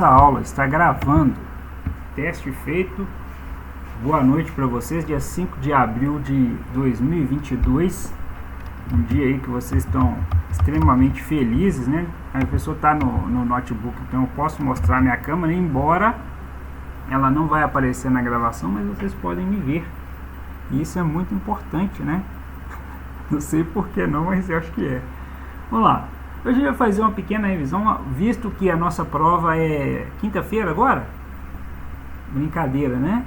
Essa aula está gravando. Teste feito. Boa noite para vocês. Dia 5 de abril de 2022. Um dia aí que vocês estão extremamente felizes, né? A pessoa está no notebook, então eu posso mostrar minha câmera, embora ela não vai aparecer na gravação, mas vocês podem me ver. E isso é muito importante, né? Não sei por que não, mas eu acho que é. Vamos lá. Hoje eu vou fazer uma pequena revisão, visto que a nossa prova é quinta-feira agora. Brincadeira, né?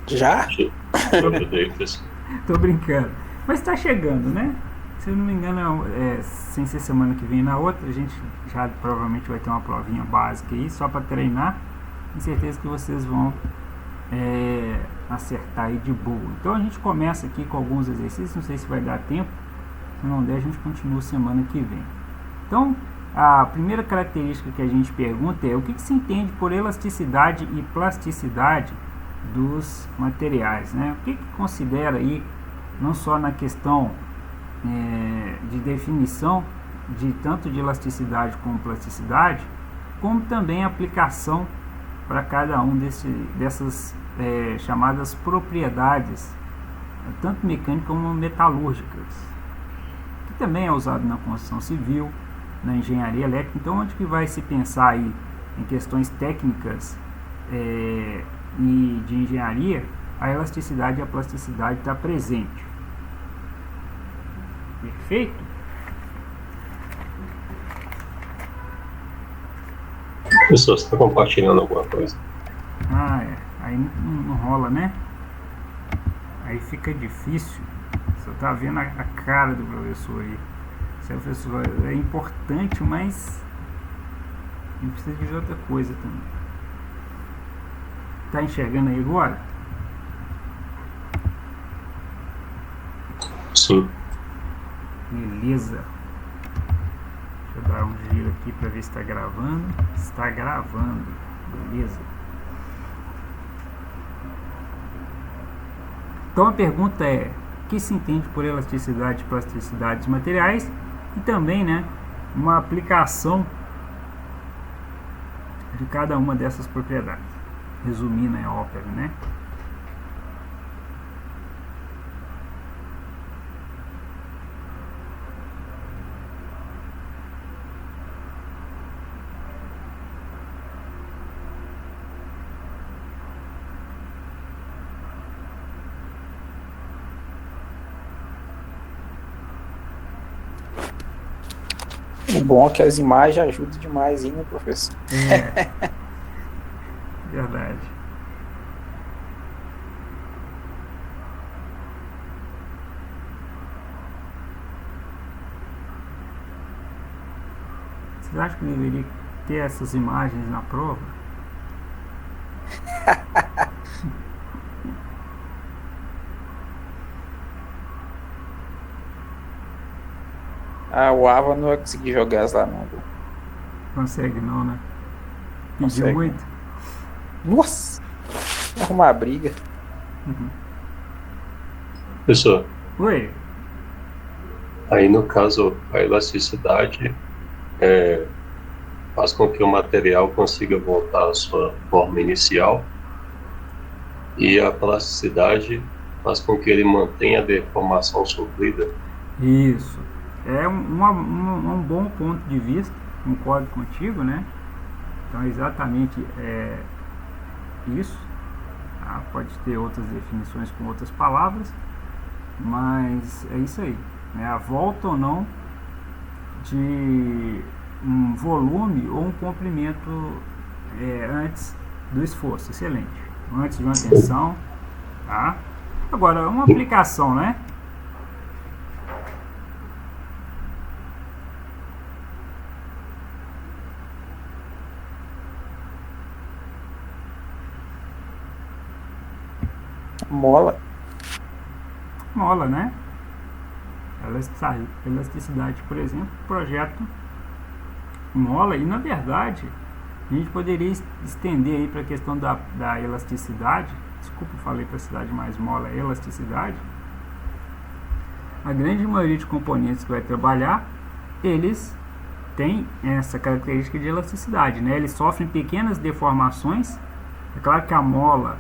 Já? Tô brincando. Mas tá chegando, né? Se eu não me engano, sem ser semana que vem, na outra, a gente já provavelmente vai ter uma provinha básica aí, só para treinar. Tenho certeza que vocês vão acertar aí de boa. Então a gente começa aqui com alguns exercícios, não sei se vai dar tempo. Se não der, a gente continua semana que vem. Então, a primeira característica que a gente pergunta é: o que se entende por elasticidade e plasticidade dos materiais, né? O que considera aí, não só na questão de definição de tanto de elasticidade como plasticidade, como também aplicação para cada um dessas chamadas propriedades, tanto mecânicas como metalúrgicas, que também é usado na construção civil, na engenharia elétrica. Então, onde que vai se pensar aí em questões técnicas e de engenharia, a elasticidade e a plasticidade está presente. Perfeito? Pessoal, você está compartilhando alguma coisa? Aí não rola, né? Aí fica difícil. Você tá vendo a cara do professor aí. Esse professor é importante, mas a gente precisa de outra coisa também. Tá enxergando aí agora? Sim. Beleza. Deixa eu dar um giro aqui para ver se está gravando. Está gravando. Beleza. Então a pergunta é: o que se entende por elasticidade e plasticidade dos materiais? E também, né, uma aplicação de cada uma dessas propriedades. Resumindo a ópera, né? O bom é que as imagens ajudam demais, hein, né, professor? Verdade. Vocês acham que deveria ter essas imagens na prova? O Ava não vai conseguir jogar lá, não. Consegue não, né? Pediu Consegue. muito? Nossa! Vai arrumar a briga. Pessoal, Oi? aí no caso, a elasticidade faz com que o material consiga voltar à sua forma inicial, e a plasticidade faz com que ele mantenha a deformação sofrida. Isso. É um bom ponto de vista, concordo contigo, né? Então é exatamente isso. Pode ter outras definições com outras palavras, mas é isso aí, né? A volta ou não de um volume ou um comprimento antes do esforço. Excelente. Antes de uma tensão, tá? Agora, uma aplicação, né? Mola, né? Elasticidade, por exemplo, projeto mola. E na verdade a gente poderia estender aí para a questão da elasticidade. Desculpa, falei plasticidade, mais mola, elasticidade. A grande maioria de componentes que vai trabalhar, eles tem essa característica de elasticidade, né? Eles sofrem pequenas deformações. É claro que a mola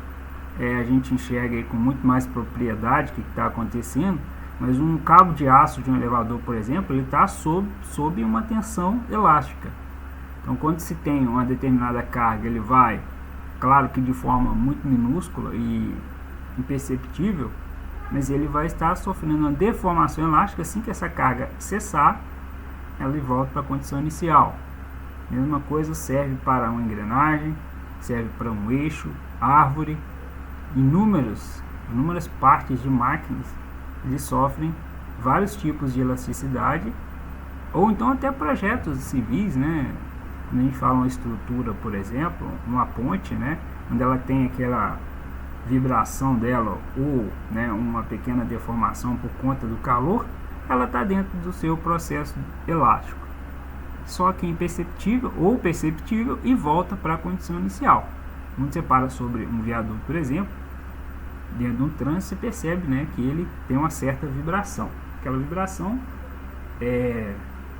a gente enxerga aí com muito mais propriedade o que está acontecendo, mas um cabo de aço de um elevador, por exemplo, ele está sob uma tensão elástica. Então, quando se tem uma determinada carga, ele vai, claro que de forma muito minúscula e imperceptível, mas ele vai estar sofrendo uma deformação elástica. Assim que essa carga cessar, ela volta para a condição inicial. Mesma coisa serve para uma engrenagem, serve para um eixo, árvore. Inúmeras partes de máquinas, eles sofrem vários tipos de elasticidade, ou então até projetos civis, né? Quando a gente fala uma estrutura, por exemplo, uma ponte, né? Quando ela tem aquela vibração dela ou, né, uma pequena deformação por conta do calor, ela está dentro do seu processo elástico, só que imperceptível ou perceptível, e volta para a condição inicial. Quando você para sobre um viaduto, por exemplo, dentro de um trânsito, você percebe, né, que ele tem uma certa vibração. Aquela vibração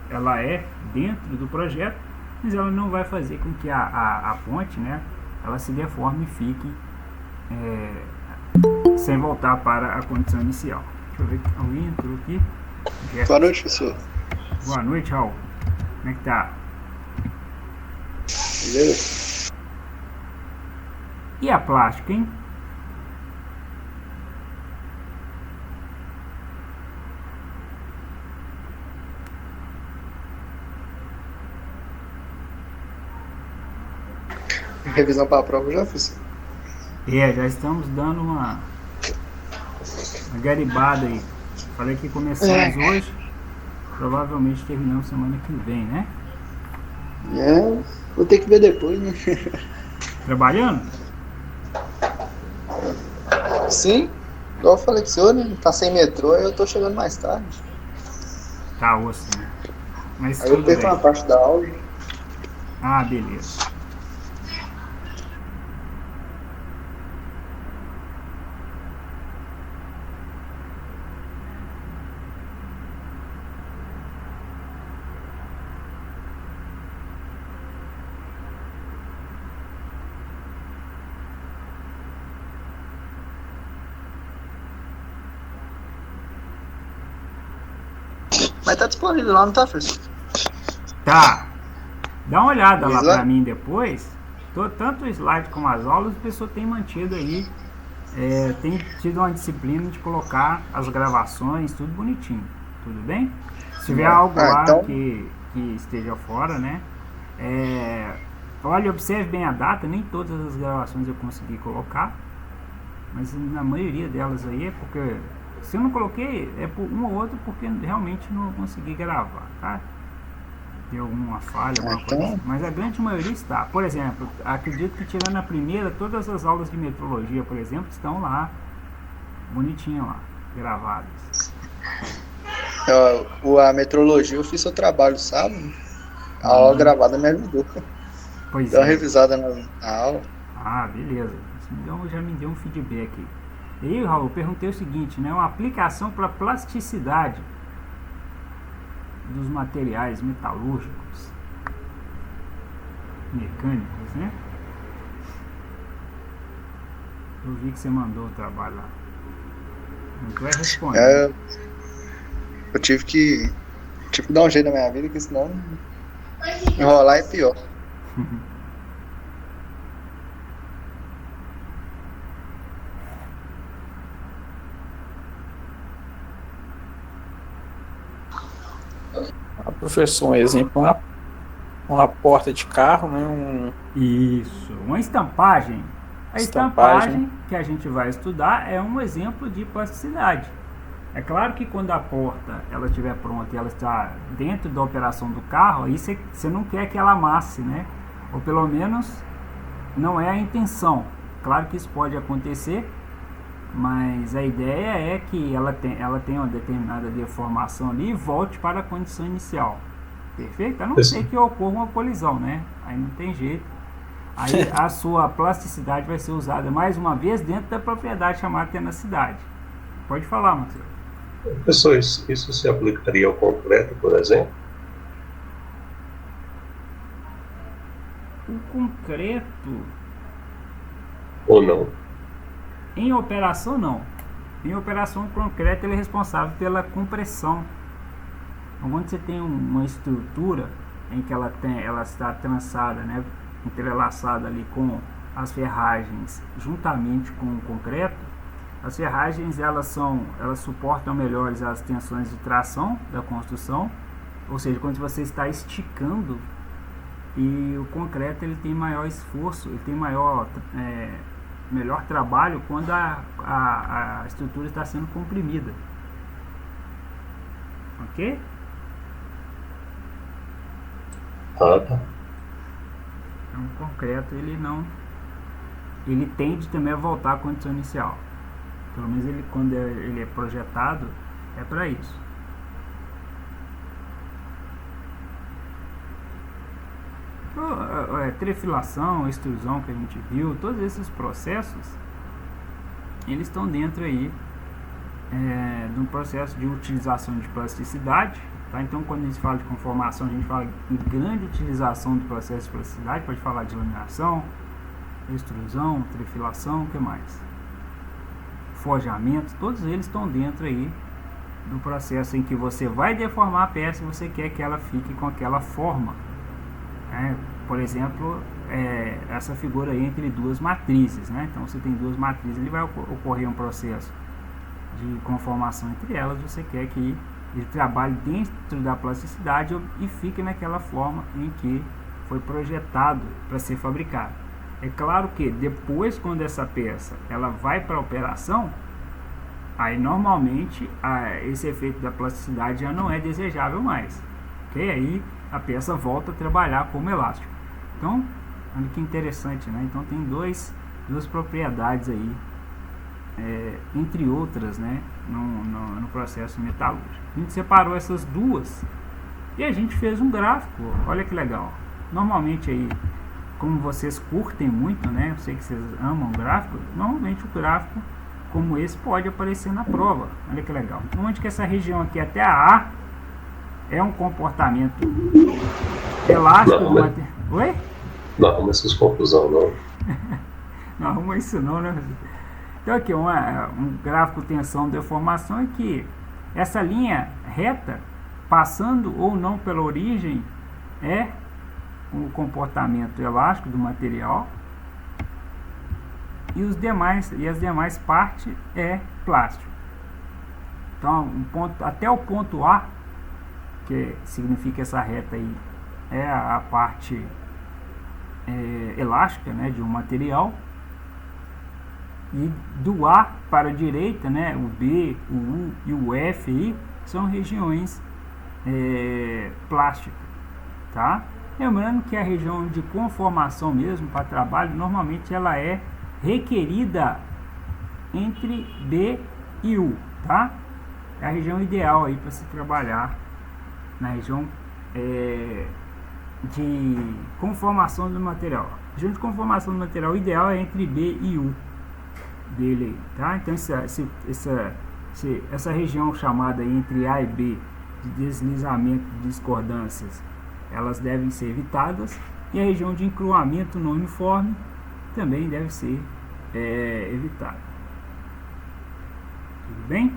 ela é dentro do projeto, mas ela não vai fazer com que a ponte, né, ela se deforme e fique sem voltar para a condição inicial. Deixa eu ver que alguém entrou aqui. Boa noite, professor. Boa noite, Raul. Como é que tá? Beleza? E a plástica, hein? Revisão para a prova já, professor? Já estamos dando uma garibada aí. Falei que começamos hoje, provavelmente terminamos semana que vem, né? Vou ter que ver depois, né? Trabalhando? Sim, igual eu falei com o senhor, né? Tá sem metrô, eu tô chegando mais tarde. Tá osso, né? Mas Aí eu tudo perco bem. uma parte da aula. Ah, beleza. Mas tá disponível lá, não tá, professor? Tá. Dá uma olhada lá Slide? pra mim depois. Tanto o slide como as aulas, a pessoa tem mantido aí, tem tido uma disciplina de colocar as gravações, tudo bonitinho. Tudo bem? Se tiver algo lá então... que esteja fora, né? Olha, observe bem a data, nem todas as gravações eu consegui colocar, mas na maioria delas aí é porque, se eu não coloquei, é por um ou outro porque realmente não consegui gravar, tá? Tem alguma falha, alguma coisa assim, mas a grande maioria está. Por exemplo, acredito que tirando a primeira, todas as aulas de metrologia, por exemplo, estão lá, bonitinho lá, gravadas. A metrologia eu fiz seu trabalho, sabe? A aula gravada me ajudou. Pois Deu uma é. revisada na aula. Ah, beleza. Isso já me deu um feedback aí. E aí, Raul, eu perguntei o seguinte, né? Uma aplicação para plasticidade dos materiais metalúrgicos, mecânicos, né? Eu vi que você mandou o trabalho lá. Não vai responder. Eu tive que dar um jeito na minha vida, porque senão enrolar é pior. Professor, um exemplo, uma porta de carro, né? Isso, uma estampagem. A estampagem que a gente vai estudar é um exemplo de plasticidade. É claro que quando a porta ela estiver pronta e ela está dentro da operação do carro, aí você não quer que ela amasse, né? Ou pelo menos não é a intenção. Claro que isso pode acontecer, mas a ideia é que ela tenha uma determinada deformação ali e volte para a condição inicial. Perfeito? A não ser que ocorra uma colisão, né? Aí não tem jeito. Aí a sua plasticidade vai ser usada mais uma vez dentro da propriedade chamada tenacidade. Pode falar, Matheus. Professor, isso se aplicaria ao concreto, por exemplo? O concreto, ou não? em operação, não. Em operação, o concreto ele é responsável pela compressão. Então, quando você tem uma estrutura em que ela está trançada, né, entrelaçada ali com as ferragens, juntamente com o concreto, as ferragens elas suportam melhores as tensões de tração da construção, ou seja, quando você está esticando, e o concreto ele tem maior esforço, ele tem melhor trabalho quando a estrutura está sendo comprimida. Ok? Tá. Então o concreto ele tende também a voltar à condição inicial. Pelo menos quando ele é projetado é para isso. Trefilação, extrusão que a gente viu, todos esses processos eles estão dentro aí de um processo de utilização de plasticidade, tá? Então quando a gente fala de conformação, a gente fala em grande utilização do processo de plasticidade, pode falar de laminação, extrusão, trefilação, o que mais? Forjamento, todos eles estão dentro aí do processo em que você vai deformar a peça e você quer que ela fique com aquela forma. Por exemplo, essa figura aí entre duas matrizes, né? Então você tem duas matrizes, ele vai ocorrer um processo de conformação entre elas, você quer que ele trabalhe dentro da plasticidade e fique naquela forma em que foi projetado para ser fabricado. É claro que depois, quando essa peça ela vai para a operação, aí normalmente esse efeito da plasticidade já não é desejável mais, ok? Aí a peça volta a trabalhar como elástico. Então, olha que interessante, né? Então tem duas propriedades aí, entre outras, né, no processo metalúrgico. A gente separou essas duas e a gente fez um gráfico. Olha que legal. Normalmente aí, como vocês curtem muito, né, eu sei que vocês amam gráfico, normalmente o gráfico como esse pode aparecer na prova. Olha que legal. Onde que essa região aqui até a A é um comportamento elástico do material. Oi? Não arruma essas confusão, não. Não arruma isso não, né? Então aqui um gráfico tensão deformação é que essa linha reta, passando ou não pela origem, é o comportamento elástico do material, e as demais partes é plástico. Então até o ponto A, que significa essa reta aí, é a parte elástica, né, de um material, e do A para a direita, né, o B, o U e o F aí, são regiões plásticas, tá? Lembrando que a região de conformação mesmo para trabalho, normalmente ela é requerida entre B e U, tá? É a região ideal aí para se trabalhar na região de conformação do material. A região de conformação do material ideal é entre B e U dele, tá? Então essa região chamada aí entre A e B de deslizamento de discordâncias, elas devem ser evitadas, e a região de encruamento não uniforme também deve ser evitada. Tudo bem?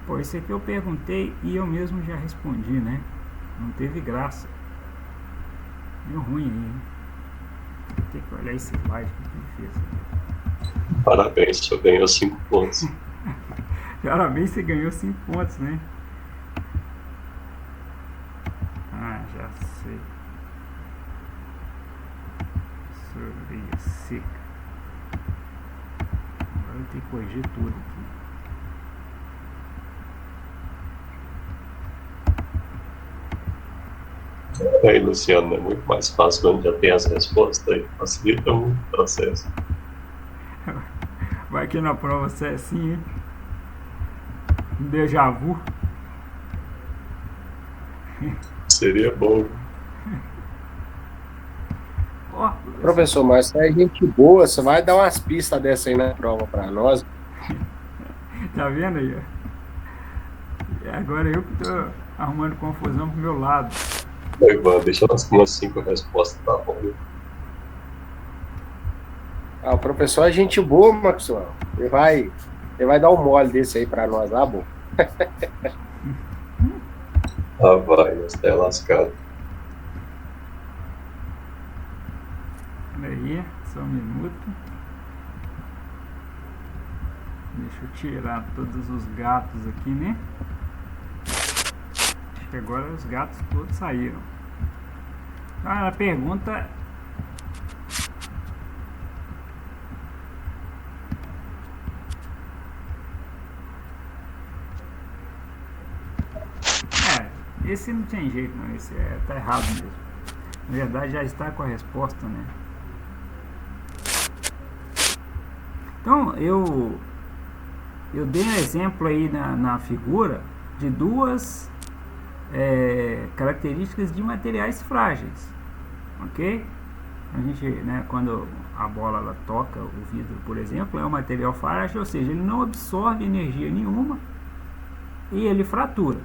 Pô, esse aqui eu perguntei e eu mesmo já respondi, né? Não teve graça. Deu ruim aí, hein? Tem que olhar esse slide que ele fez. Parabéns, você ganhou 5 pontos. Parabéns, você ganhou 5 pontos, né? Ah, já sei. Sorveia seca. Agora eu tenho que corrigir tudo aqui. Aí, Luciano, é muito mais fácil quando já tem as respostas aí. Facilita muito o processo. Vai que na prova você é assim, hein? Um déjà vu. Seria bom. Ó, Professor, mas você é gente boa, você vai dar umas pistas dessa aí na prova para nós. tá vendo aí? Agora eu que tô arrumando confusão pro meu lado. Ivan, deixa umas 5 respostas, tá bom. O professor é gente boa, Maxwell. Ele vai dar um mole desse aí pra nós lá, bom. Vai, nós tá lascado. Peraí, só um minuto. Deixa eu tirar todos os gatos aqui, né? Acho que agora os gatos todos saíram. A pergunta... esse não tem jeito, não. Esse tá errado mesmo. Na verdade, já está com a resposta, né? Então, eu dei um exemplo aí na figura de duas características de materiais frágeis, ok? A gente, né, quando a bola ela toca o vidro, por exemplo, é um material frágil, ou seja, ele não absorve energia nenhuma e ele fratura.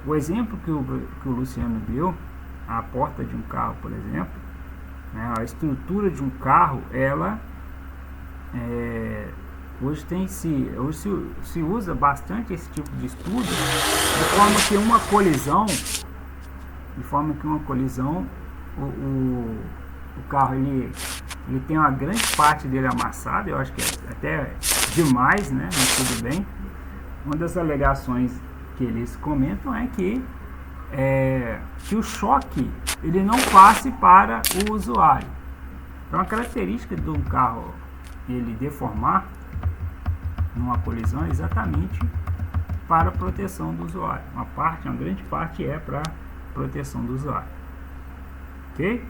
O exemplo que o Luciano deu, a porta de um carro, por exemplo, né, a estrutura de um carro, ela hoje se usa bastante esse tipo de estudo, de forma que uma colisão, o carro ele tem uma grande parte dele amassada. Eu acho que é até demais, né? Mas tudo bem. Uma das alegações que eles comentam é que o choque ele não passe para o usuário. Então, a característica de um carro ele deformar numa colisão é exatamente para a proteção do usuário. Uma grande parte é para proteção do usuário, ok?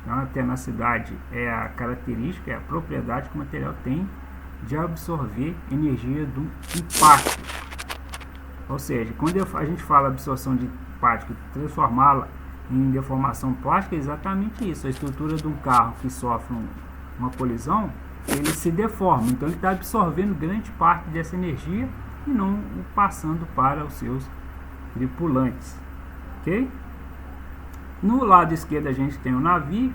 Então, a tenacidade é a característica, é a propriedade que o material tem de absorver energia do impacto. Ou seja, quando a gente fala absorção de impacto, transformá-la em deformação plástica, é exatamente isso. A estrutura de um carro que sofre uma colisão, ele se deforma, então ele está absorvendo grande parte dessa energia e não passando para os seus tripulantes, ok? No lado esquerdo a gente tem o navio,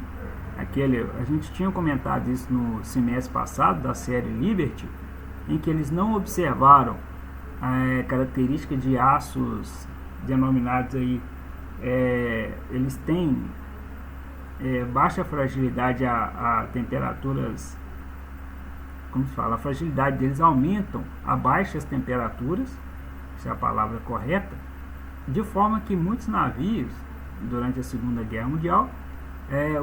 a gente tinha comentado isso no semestre passado da série Liberty, em que eles não observaram a característica de aços denominados aí, eles têm baixa fragilidade a temperaturas, como se fala, a fragilidade deles aumentam a baixas temperaturas, se é a palavra correta, de forma que muitos navios, durante a Segunda Guerra Mundial,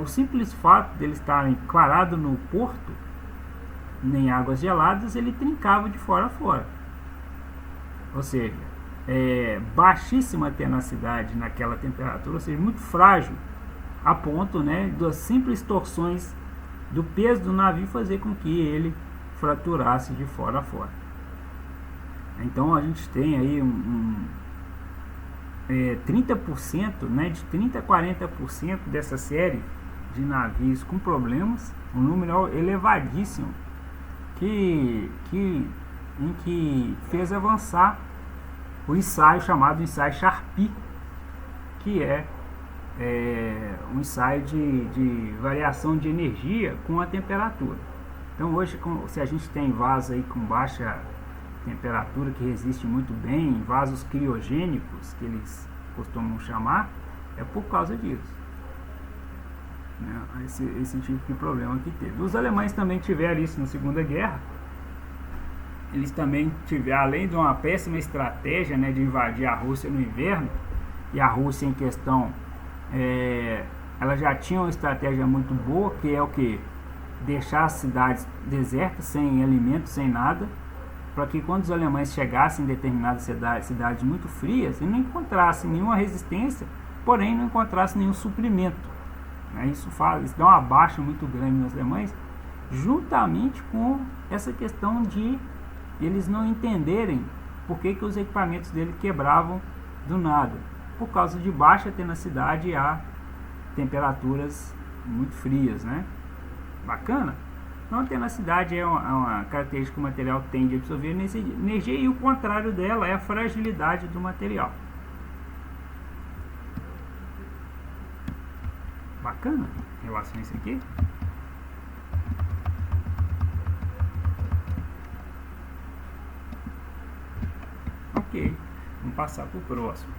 o simples fato deles estarem clarados no porto, em águas geladas, ele trincava de fora a fora. Ou seja, baixíssima tenacidade naquela temperatura, ou seja, muito frágil, a ponto, né, das simples torções do peso do navio fazer com que ele fraturasse de fora a fora. Então a gente tem aí 30%, né, de 30% a 40% dessa série de navios com problemas, um número elevadíssimo em que fez avançar o ensaio chamado ensaio Charpy, que é um ensaio de variação de energia com a temperatura. Então hoje, se a gente tem vasos aí com baixa temperatura que resiste muito bem, vasos criogênicos que eles costumam chamar, é por causa disso, né? Esse tipo de problema que teve. Os alemães também tiveram isso na Segunda Guerra. Eles também tiveram, além de uma péssima estratégia, né, de invadir a Rússia no inverno, e a Rússia em questão, ela já tinha uma estratégia muito boa, que é o que? Deixar as cidades desertas, sem alimentos, sem nada, para que quando os alemães chegassem em determinadas cidades muito frias, eles não encontrassem nenhuma resistência, porém não encontrassem nenhum suprimento, né? Isso dá uma baixa muito grande nos alemães, juntamente com essa questão de eles não entenderem por que os equipamentos dele quebravam do nada, por causa de baixa tenacidade a temperaturas muito frias, né? Bacana? Então a tenacidade é uma característica que o material tem de absorver energia, e o contrário dela é a fragilidade do material. Bacana em relação a isso aqui. Ok, vamos passar para o próximo.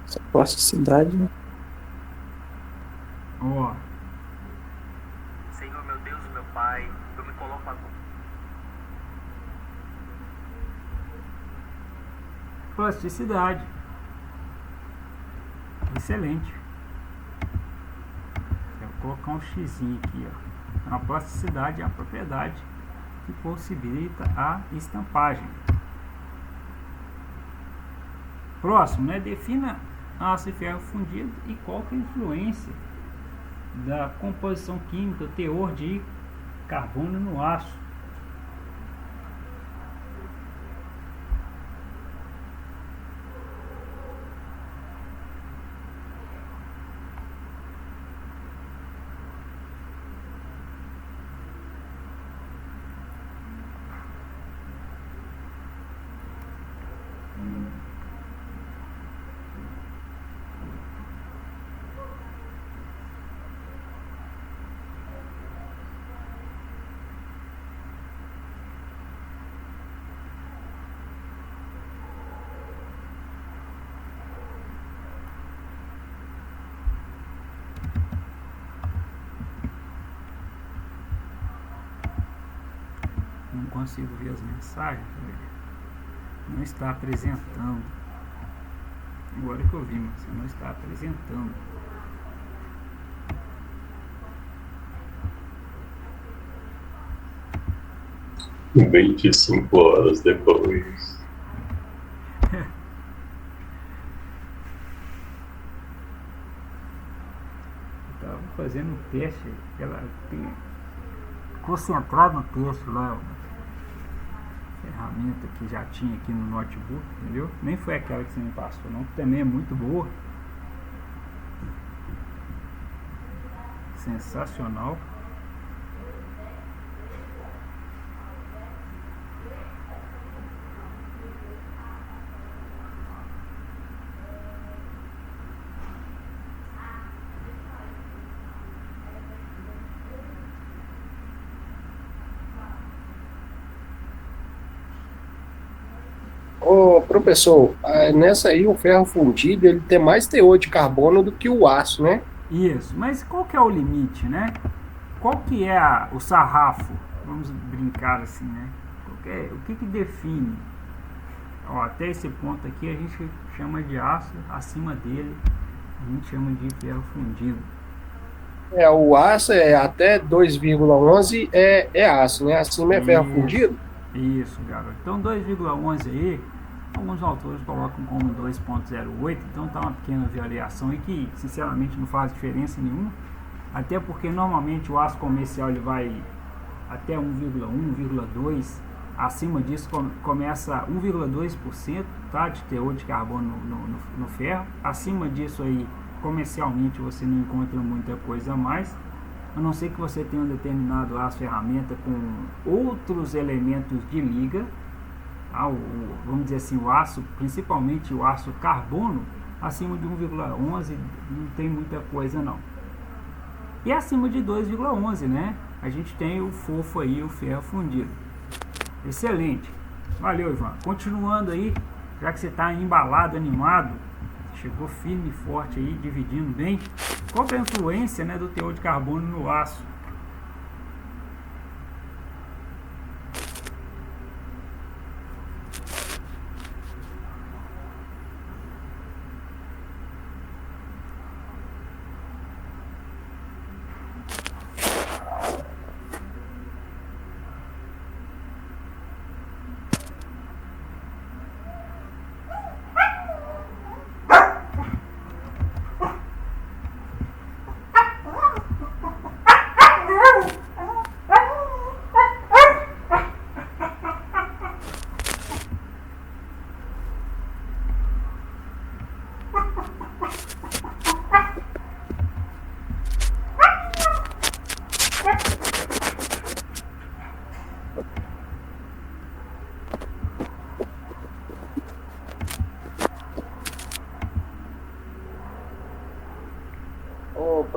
Essa plasticidade, né? Ó, Senhor meu Deus, meu Pai, eu me coloco agora. plasticidade. Excelente. Eu vou colocar um xizinho aqui, ó. A plasticidade é a propriedade que possibilita a estampagem. Próximo, né? Defina aço e ferro fundido e qual que é a influência da composição química, o teor de carbono no aço. Não consigo ver as mensagens. Não está apresentando. Agora que eu vi, mas não está apresentando. E 25 horas depois. Estava fazendo um teste. Ela tem concentrado no texto lá. Ferramenta que já tinha aqui no notebook, entendeu? Nem foi aquela que você me passou, não, que também é muito boa. Sensacional. Ô, professor, nessa aí o ferro fundido ele tem mais teor de carbono do que o aço, né? Isso, mas qual que é o limite, né? Qual que é o sarrafo? Vamos brincar assim, né? O que define? Ó, até esse ponto aqui a gente chama de aço, acima dele a gente chama de ferro fundido. O aço é até 2,11 é aço, né? Acima é ferro fundido. Isso, garoto. Então 2,11 aí, alguns autores colocam como 2,08, então tá uma pequena variação aí que sinceramente não faz diferença nenhuma, até porque normalmente o aço comercial ele vai até 1,1, 1,2, acima disso começa 1,2%, tá, de teor de carbono no ferro, acima disso aí comercialmente você não encontra muita coisa a mais, a não ser que você tenha um determinado aço ferramenta com outros elementos de liga, tá? Vamos dizer assim, o aço, principalmente o aço carbono, acima de 1,11 não tem muita coisa não. E acima de 2,11, né? A gente tem o fofo aí, o ferro fundido. Excelente. Valeu, Ivan. Continuando aí, já que você está embalado, animado, chegou firme e forte aí, dividindo bem. Qual que é a influência, né, do teor de carbono no aço?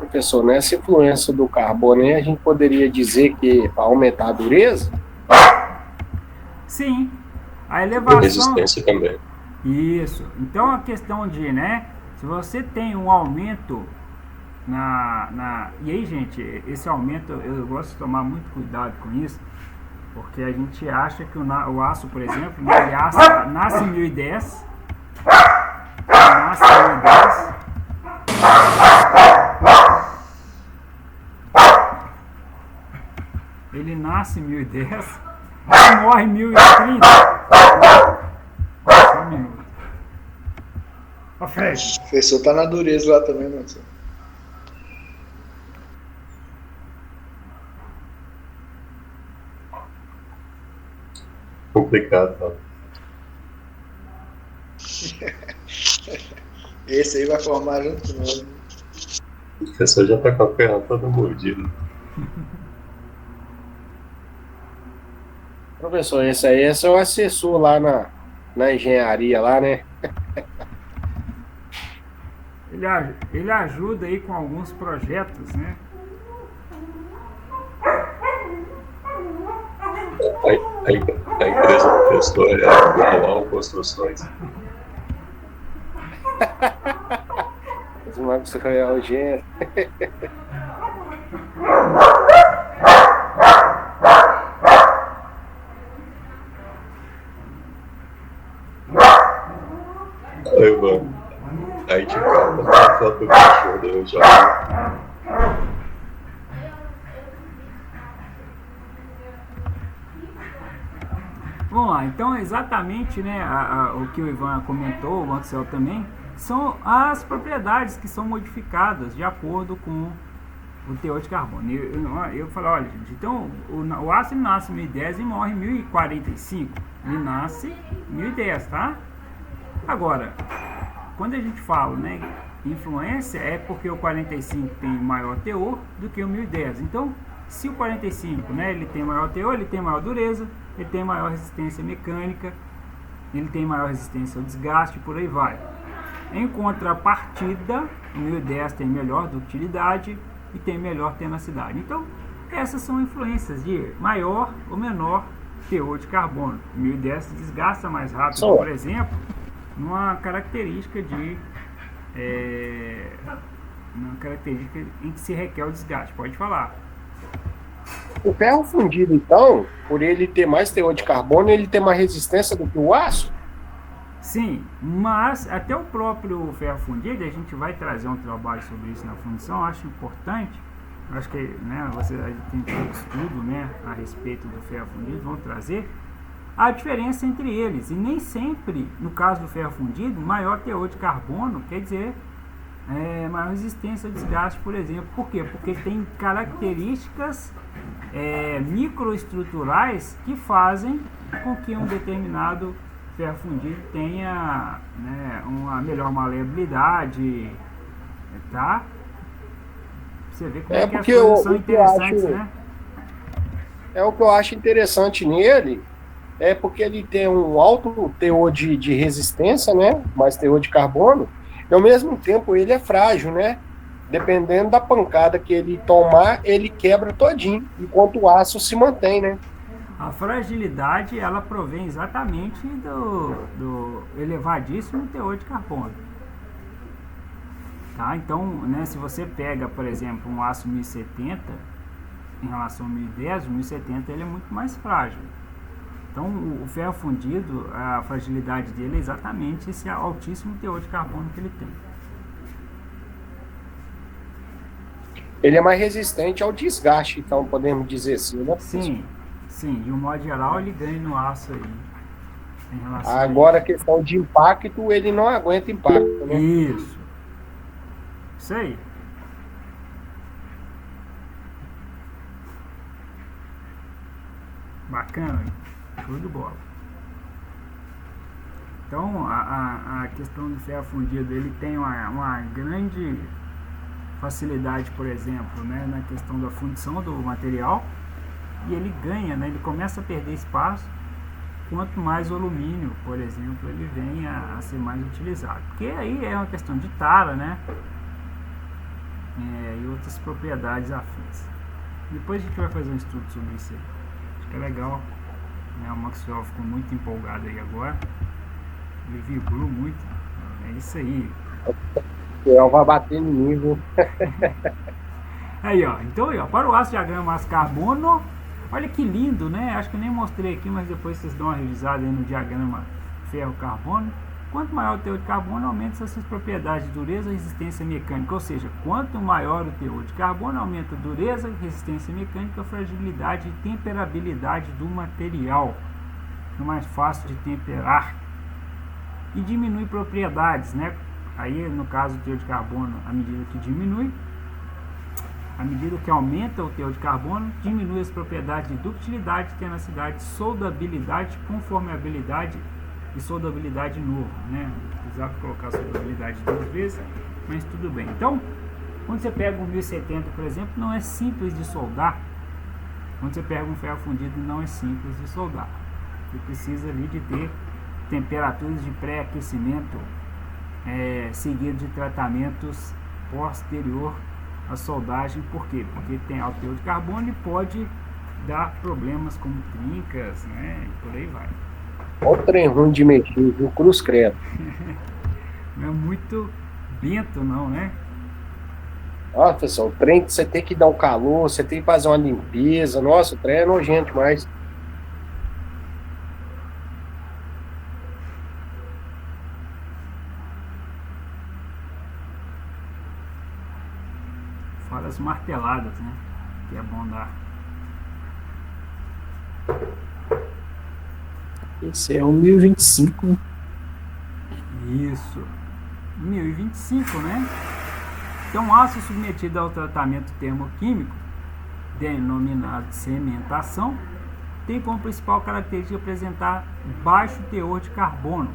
professor, nessa influência do carbono aí, a gente poderia dizer que para aumentar a dureza? Sim, a E elevação. resistência também. Isso. Então a questão de, né? Se você tem um aumento e aí, gente, esse aumento eu gosto de tomar muito cuidado com isso, porque a gente acha que o aço, por exemplo, né, ele nasce em 1010, nasce em 1010. Ele nasce em 1010 e morre em 1030. Só um minuto. Ó, Fred. O professor tá na dureza lá também, né? Complicado, tá? Esse aí vai formar junto com nós. O professor já tá com a perna toda mordida. Professor, esse aí é o assessor lá na engenharia lá, né? Ele ajuda aí com alguns projetos, né? A empresa do professor é Global Construções. Os magos real gênero. Aí, mano. Aí de calma, tá a foto do cachorro, eu já. Vamos lá, então exatamente, né, o que o Ivan comentou, o Axel também, são as propriedades que são modificadas de acordo com o teor de carbono. Eu falei, olha gente, então o aço ele nasce em 1010 e morre em 1045, ele nasce em 1010, tá? Agora, quando a gente fala, né, influência, é porque o 45 tem maior teor do que o 1010. Então, se o 45, né, ele tem maior teor, ele tem maior dureza, ele tem maior resistência mecânica, ele tem maior resistência ao desgaste, por aí vai. Em contrapartida, o 1010 tem melhor ductilidade e tem melhor tenacidade. Então, essas são influências de maior ou menor teor de carbono. O 1010 se desgasta mais rápido, por exemplo, numa característica em que se requer o desgaste. Pode falar. O ferro fundido, então, por ele ter mais teor de carbono, ele tem mais resistência do que o aço? Sim, mas até o próprio ferro fundido, a gente vai trazer um trabalho sobre isso na fundição, acho importante. Acho que, né, você tem todo estudo, né, a respeito do ferro fundido, vão trazer a diferença entre eles. E nem sempre, no caso do ferro fundido, maior teor de carbono quer dizer maior resistência ao desgaste, por exemplo. Por quê? Porque tem características microestruturais que fazem com que um determinado ferro fundido tenha, né, uma melhor maleabilidade, tá? Você vê como que as coisas são interessantes, né? É o que eu acho interessante nele, é porque ele tem um alto teor de resistência, né? Mais teor de carbono, e ao mesmo tempo ele é frágil, né? Dependendo da pancada que ele tomar, ele quebra todinho, enquanto o aço se mantém, né? A fragilidade, ela provém exatamente do elevadíssimo teor de carbono. Tá? Então, né, se você pega, por exemplo, um aço 1070 em relação ao 1010, o 1070 ele é muito mais frágil. Então, o ferro fundido, a fragilidade dele é exatamente esse altíssimo teor de carbono que ele tem. Ele é mais resistente ao desgaste, então podemos dizer assim, né? Sim, de um modo geral ele ganha no aço aí. Em relação Agora a questão de impacto, ele não aguenta impacto, né? Isso aí. Bacana, show de bola. Então a questão do ferro fundido, ele tem uma grande facilidade, por exemplo, né, na questão da fundição do material, e ele ganha, né, ele começa a perder espaço quanto mais o alumínio, por exemplo, ele vem a ser mais utilizado, porque aí é uma questão de tara, né, e outras propriedades afins. Depois a gente vai fazer um estudo sobre isso aí. Acho que é legal. O Maxwell ficou muito empolgado aí agora. Ele vibrou muito. É isso aí. O vai bater no nível. Aí, ó. Então, aí, ó, para o aço diagrama aço carbono, olha que lindo, né? Acho que eu nem mostrei aqui, mas depois vocês dão uma revisada aí no diagrama ferro-carbono. Quanto maior o teor de carbono, aumenta essas propriedades de dureza e resistência mecânica. Ou seja, quanto maior o teor de carbono, aumenta a dureza, resistência mecânica, fragilidade e temperabilidade do material. É mais fácil de temperar. E diminui propriedades, né? Aí, no caso, o teor de carbono, à medida que diminui, à medida que aumenta o teor de carbono, diminui as propriedades de ductilidade, tenacidade, soldabilidade, conformabilidade e soldabilidade novo, né? Precisava colocar soldabilidade 2 vezes, mas tudo bem. Então, quando você pega um 1070, por exemplo, não é simples de soldar. Quando você pega um ferro fundido, não é simples de soldar. Você precisa ali de ter temperaturas de pré-aquecimento seguido de tratamentos posterior à soldagem. Por quê? Porque tem alto teor de carbono e pode dar problemas como trincas, né? E por aí vai. Olha o trem ruim de mexer, viu? Cruz credo. Não é muito bento não, né? Nossa, pessoal, o trem você tem que dar um calor, você tem que fazer uma limpeza. Nossa, o trem é nojento demais. Fora as marteladas, né? Que é bom dar. Esse é o 1025. Isso. 1025, né? Então, aço submetido ao tratamento termoquímico, denominado cementação, tem como principal característica apresentar baixo teor de carbono.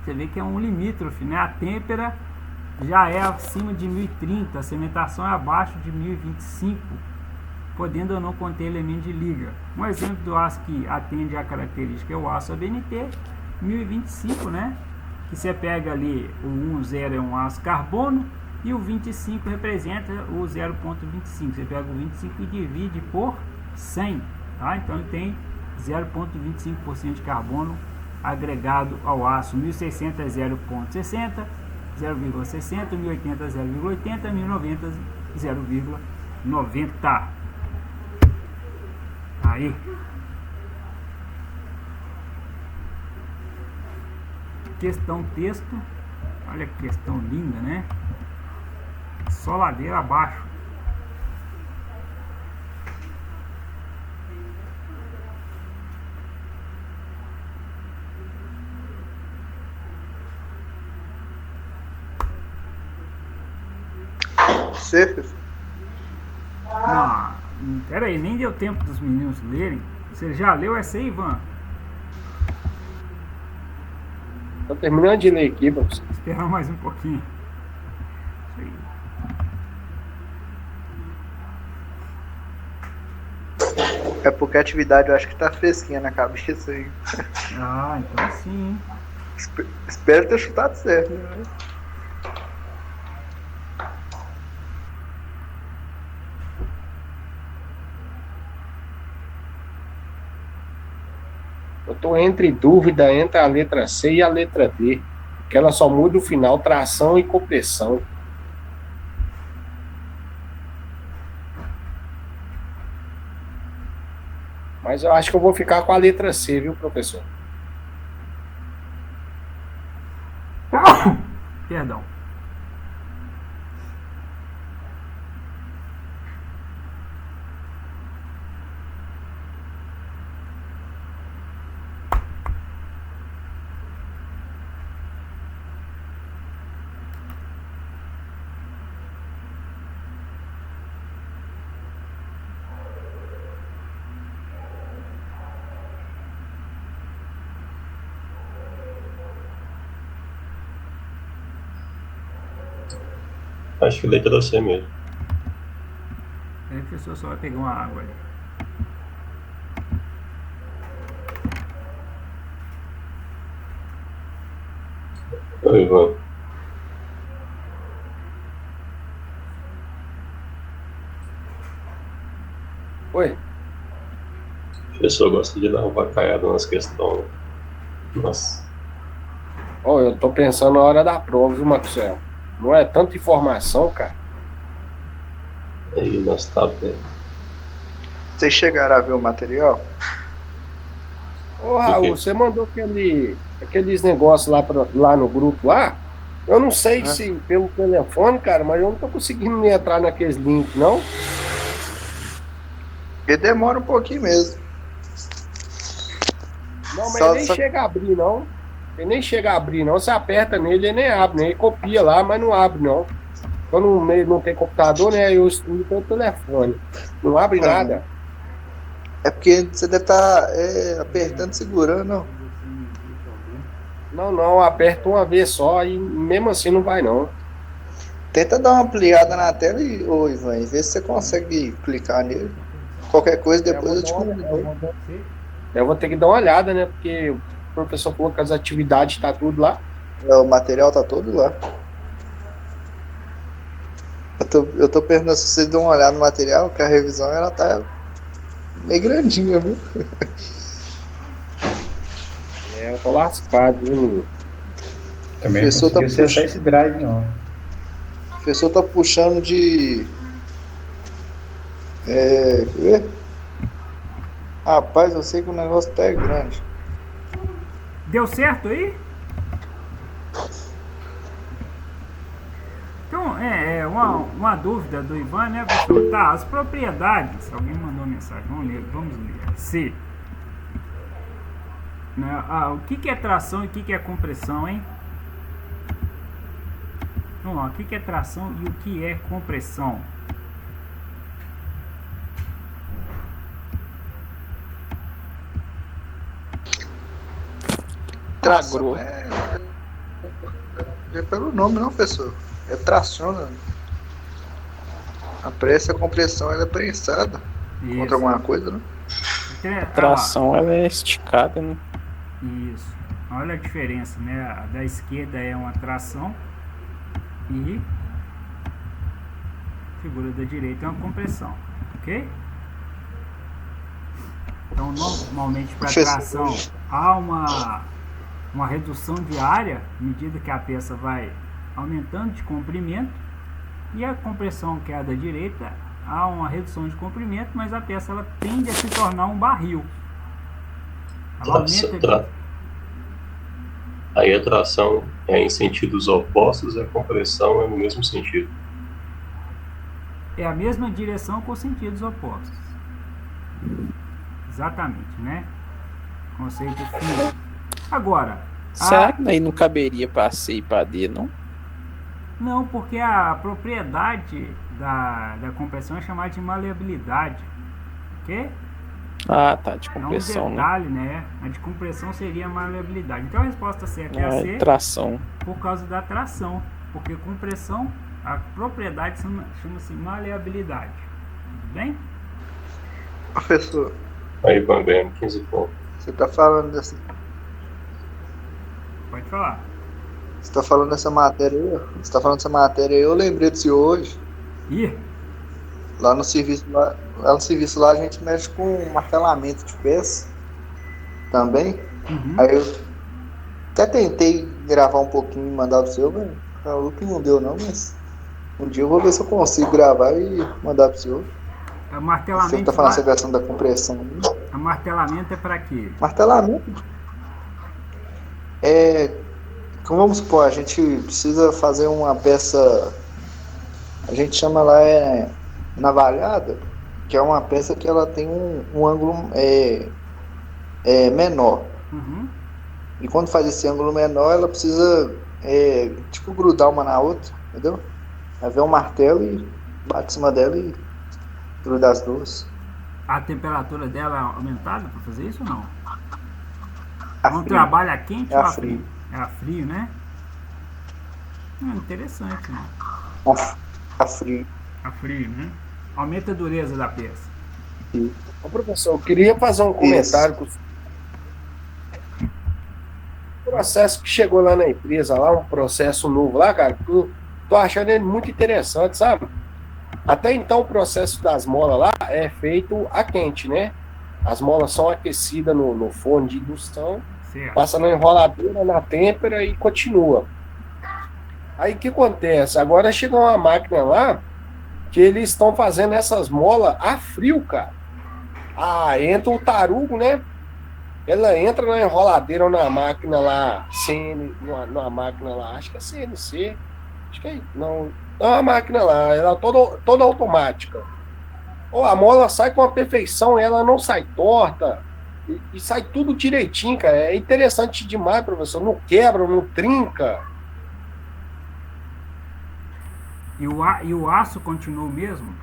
Você vê que é um limítrofe, né? A têmpera já é acima de 1030, a cementação é abaixo de 1025, podendo ou não conter elemento de liga. Um exemplo do aço que atende à característica é o aço ABNT 1025, né? Que você pega ali, o 10 é um aço carbono e o 25 representa o 0,25. Você pega o 25 e divide por 100, tá? Então ele tem 0,25% de carbono agregado ao aço. 1600 é 0,60, 0,60, 1080 0,80, 1090 0,90. Aí. Questão texto. Olha que questão linda, né? Só ladeira abaixo. Certeza. Não, pera aí, nem deu tempo dos meninos lerem. Você já leu essa aí, Ivan? Tô terminando de ler aqui, professor. Esperar mais um pouquinho. Isso aí. É porque a atividade eu acho que tá fresquinha na cabeça aí. Ah, então sim. Espero ter chutado certo, né? Eu tô entre dúvida entre a letra C e a letra D, que ela só muda o final, tração e compressão. Mas eu acho que eu vou ficar com a letra C, viu, professor? Perdão. Acho que letra C mesmo. Aí a pessoa só vai pegar uma água ali. Oi, Ivan. O professor gosta de dar uma vacaiada nas questões. Nossa, Ó, eu tô pensando na hora da prova, viu, Maxwell? Não é tanta informação, cara. aí nós tá bem. Vocês chegaram a ver o material? Ô, Raul, você mandou aqueles negócios lá no grupo lá? Eu não sei se pelo telefone, cara, mas eu não tô conseguindo me entrar naqueles links, não. Porque demora um pouquinho mesmo. Não, mas Só- ele nem só- chega a abrir, não. Ele nem chega a abrir, não. Você aperta nele, ele nem abre, né? Ele copia lá, mas não abre, não. Quando não tem computador, né? Eu estudo pelo telefone. Não abre nada. É porque você deve estar apertando e segurando, não. Não, aperta uma vez só e mesmo assim não vai, não. Tenta dar uma ampliada na tela ô Ivan, e vê se você consegue clicar nele. Qualquer coisa depois eu te convido. Eu vou ter que dar uma olhada, né? Porque o professor falou que as atividades tá tudo lá. O material tá todo lá. Eu tô perguntando se vocês dão uma olhada no material, que a revisão ela tá meio grandinha, viu? Eu tô lascado, viu, menino? Também não Professor tá conseguiu acessar esse drive, não. O professor tá puxando de. Quer ver? Rapaz, eu sei que o negócio tá grande. Deu certo aí? Então, uma dúvida do Ivan, né, professor? Tá, as propriedades. Alguém mandou mensagem, vamos ler. C. Né, o que é tração e o que é compressão, hein? Vamos lá, o que é tração e o que é compressão? Tração é pelo nome, não, professor. É traciona. A pressa e a compressão ela é prensada contra alguma coisa, né? A tração ela é esticada, né? Isso. Olha a diferença, né? A da esquerda é uma tração e a figura da direita é uma compressão, ok? Então, normalmente para tração há uma redução de área à medida que a peça vai aumentando de comprimento, e a compressão, que é a da direita, há uma redução de comprimento, mas a peça ela tende a se tornar um barril. Ela aumenta Aí a tração é em sentidos opostos e a compressão é no mesmo sentido. É a mesma direção com sentidos opostos. Exatamente, né? Conceito fino. Agora, será que daí não caberia para C e para D, não? Não, porque a propriedade da compressão é chamada de maleabilidade. Ok? Ah, tá, de compressão, é um detalhe, né? A de compressão seria a maleabilidade. Então a resposta certa é a C. Tração. Por causa da tração. Porque compressão, a propriedade chama-se maleabilidade. Tudo bem? Professor, Aí Ivan ganhando 15 pontos. você tá falando dessa. Pode falar. Você tá falando dessa matéria aí? Você tá falando dessa matéria aí, eu lembrei disso hoje. Ih, Lá no serviço lá a gente mexe com martelamento de peça também. Aí eu até tentei gravar um pouquinho e mandar pro seu, mas falou que não deu não, mas um dia eu vou ver se eu consigo gravar e mandar pro senhor. martelamento. Você tá falando essa questão da compressão. Martelamento é para quê? Martelamento como vamos supor, a gente precisa fazer uma peça, a gente chama lá navalhada, que é uma peça que ela tem um ângulo menor. E quando faz esse ângulo menor, ela precisa tipo grudar uma na outra, entendeu? Aí vem um martelo e bate em cima dela e gruda as duas. A temperatura dela é aumentada para fazer isso ou não? Quando trabalha quente ou a frio? É a frio, né? Interessante, né? A frio. A frio, né? Aumenta a dureza da peça. Ô, professor, eu queria fazer um comentário com o processo que chegou lá na empresa, lá um processo novo lá, cara, tô achando ele muito interessante, sabe? Até então o processo das molas lá é feito a quente, né? As molas são aquecidas no forno de indução, Certo. passa na enroladeira, na têmpera e continua. Aí o que acontece? Agora chega uma máquina lá que eles estão fazendo essas molas a frio, cara. Entra o tarugo, né? Ela entra na enroladeira ou na máquina lá, numa máquina lá, acho que é CNC, acho que é, não, é uma máquina lá, ela toda automática. A mola sai com a perfeição, ela não sai torta, e sai tudo direitinho, cara. É interessante demais, professor. Não quebra, não trinca. E o aço continua o mesmo?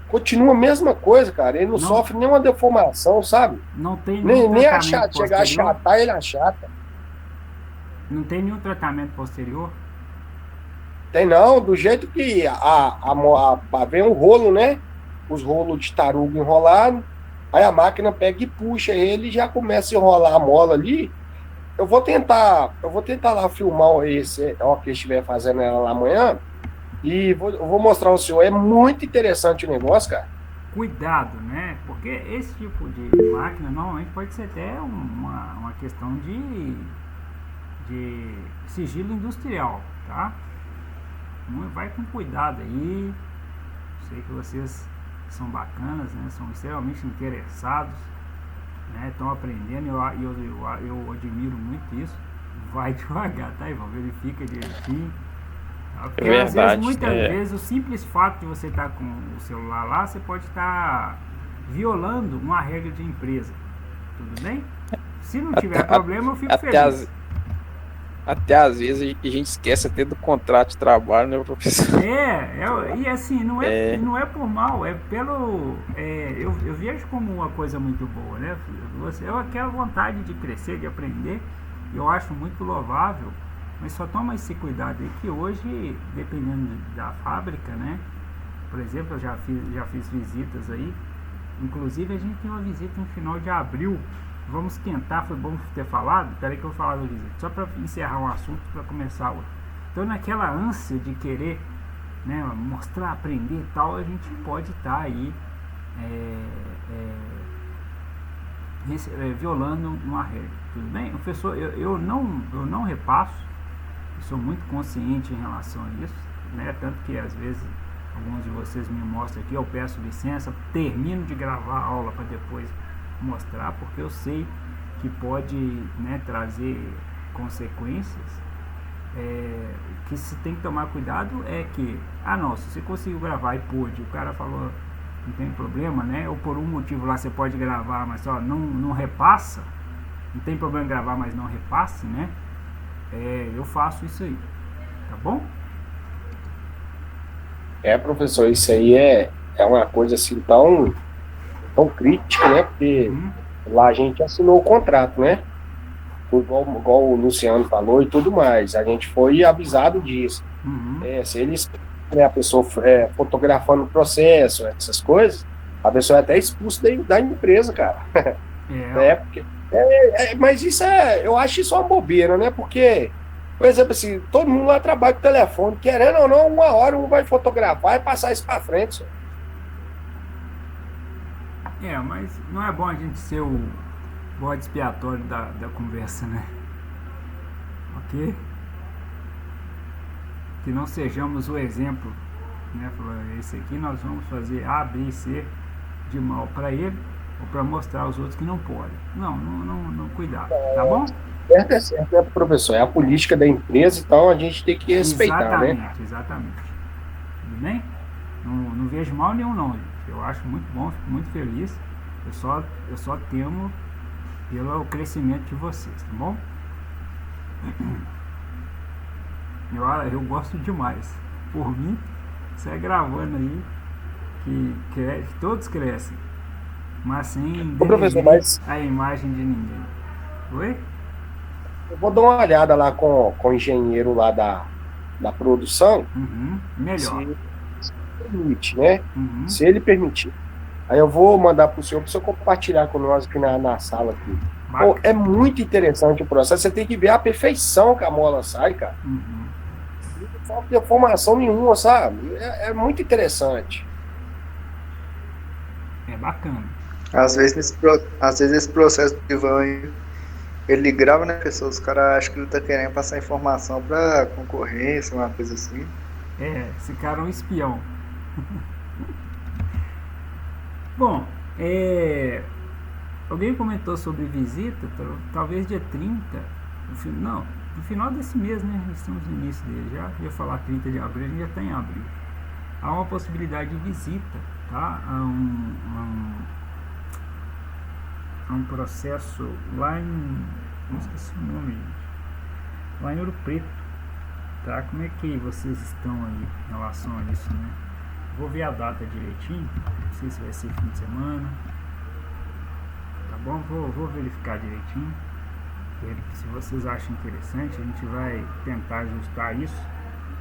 Continua a mesma coisa, cara. Ele não sofre nenhuma deformação, sabe? Não tem Nem tratamento chegar a achatar, ele achata. Não tem nenhum tratamento posterior? Tem não, do jeito que vem um rolo, né? Os rolos de tarugo enrolado. Aí a máquina pega e puxa ele e já começa a enrolar a mola ali. Eu vou tentar lá filmar esse, que estiver fazendo ela lá amanhã. E eu vou mostrar ao senhor. É muito interessante o negócio, cara. Cuidado, né? Porque esse tipo de máquina normalmente pode ser até uma questão de sigilo industrial, tá? Vai com cuidado aí. Sei que vocês são bacanas, né? São extremamente interessados, né? Estão aprendendo. Eu admiro muito isso. Vai devagar, tá, Ivan? Verifica direitinho. Porque às vezes, muitas vezes, o simples fato de você estar com o celular lá, você pode estar violando uma regra de empresa. Tudo bem? Se não tiver problema, eu fico feliz. Até às vezes a gente esquece até do contrato de trabalho, né, professor? E assim, não é por mal, é pelo. Eu vejo como uma coisa muito boa, né? Eu aquela vontade de crescer, de aprender, eu acho muito louvável. Mas só toma esse cuidado aí que hoje, dependendo da fábrica, né? Por exemplo, eu já fiz visitas aí. Inclusive a gente tem uma visita no final de abril. Vamos esquentar, foi bom ter falado. Peraí que eu vou falar da visita. Só para encerrar um assunto, para começar outro. Então naquela ânsia de querer, né, mostrar, aprender e tal, a gente pode estar aí violando uma regra. Tudo bem? Professor, eu não repasso. Sou muito consciente em relação a isso, né? Tanto que às vezes alguns de vocês me mostram aqui, eu peço licença, termino de gravar a aula para depois mostrar, porque eu sei que pode, né, trazer consequências. Que se tem que tomar cuidado é que, se você conseguiu gravar e pôde, o cara falou, não tem problema, né? Ou por um motivo lá você pode gravar, mas não repassa, não tem problema gravar, mas não repasse, né? Eu faço isso aí, tá bom? Professor, isso aí é uma coisa assim tão crítica, né? Porque lá a gente assinou o contrato, né? Igual o Luciano falou e tudo mais. A gente foi avisado disso. Se eles, né, a pessoa fotografando o processo, essas coisas, a pessoa é até expulsa da empresa, cara. Porque mas isso eu acho isso uma bobeira, né? Porque, por exemplo, assim, todo mundo lá trabalha com telefone, querendo ou não, uma hora um vai fotografar e passar isso pra frente. Senhor. Mas não é bom a gente ser o bode expiatório da conversa, né? Ok? Que não sejamos o exemplo, né? Esse aqui nós vamos fazer A, B e C de mal para ele, ou para mostrar aos outros que não pode. Não, cuidado, tá bom? Certo, é certo, né, professor? É a política da empresa, então a gente tem que respeitar, né? Exatamente. Tudo bem? Não vejo mal nenhum, não, gente. Eu acho muito bom, fico muito feliz. Eu só temo pelo crescimento de vocês, tá bom? Eu gosto demais. Por mim, sai gravando aí que todos crescem, mas sem a imagem de ninguém. Oi? Eu vou dar uma olhada lá com o engenheiro lá da produção. Melhor. Se permite, né? Se ele permitir. Aí eu vou mandar para o senhor compartilhar com nós aqui na sala aqui. Pô, é muito interessante o processo. Você tem que ver a perfeição que a mola sai, cara. Não falta deformação nenhuma, sabe? É muito interessante. É bacana. Às vezes esse processo do Ivan aí, ele grava, né, pessoas, os caras acham que ele tá querendo passar informação pra concorrência, uma coisa assim. Esse cara é um espião. Bom, alguém comentou sobre visita, talvez dia 30, no final desse mês, né? Estamos no início dele já. Ia falar 30 de abril, a gente já está em abril. Há uma possibilidade de visita, tá? A um processo lá em. Não esqueci o nome, gente. Lá em Ouro Preto, tá? Como é que vocês estão aí em relação a isso, né? Vou ver a data direitinho, não sei se vai ser fim de semana, tá bom? Vou verificar direitinho. Se vocês acham interessante, a gente vai tentar ajustar isso.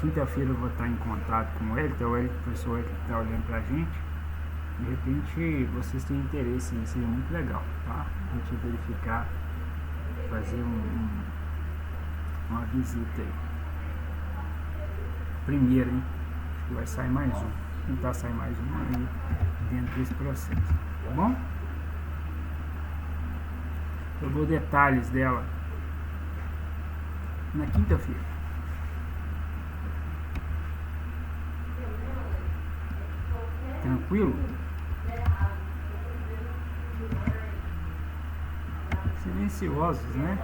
Quinta-feira eu vou estar em contato com ele, então o professor que está olhando pra gente. De repente vocês têm interesse em seria muito legal, tá? A gente verificar, fazer uma visita aí. Primeiro, hein? Acho que vai sair mais um. Tentar sair mais um aí dentro desse processo, tá bom? Eu dou detalhes dela na quinta-feira. Tranquilo? Silenciosos, né?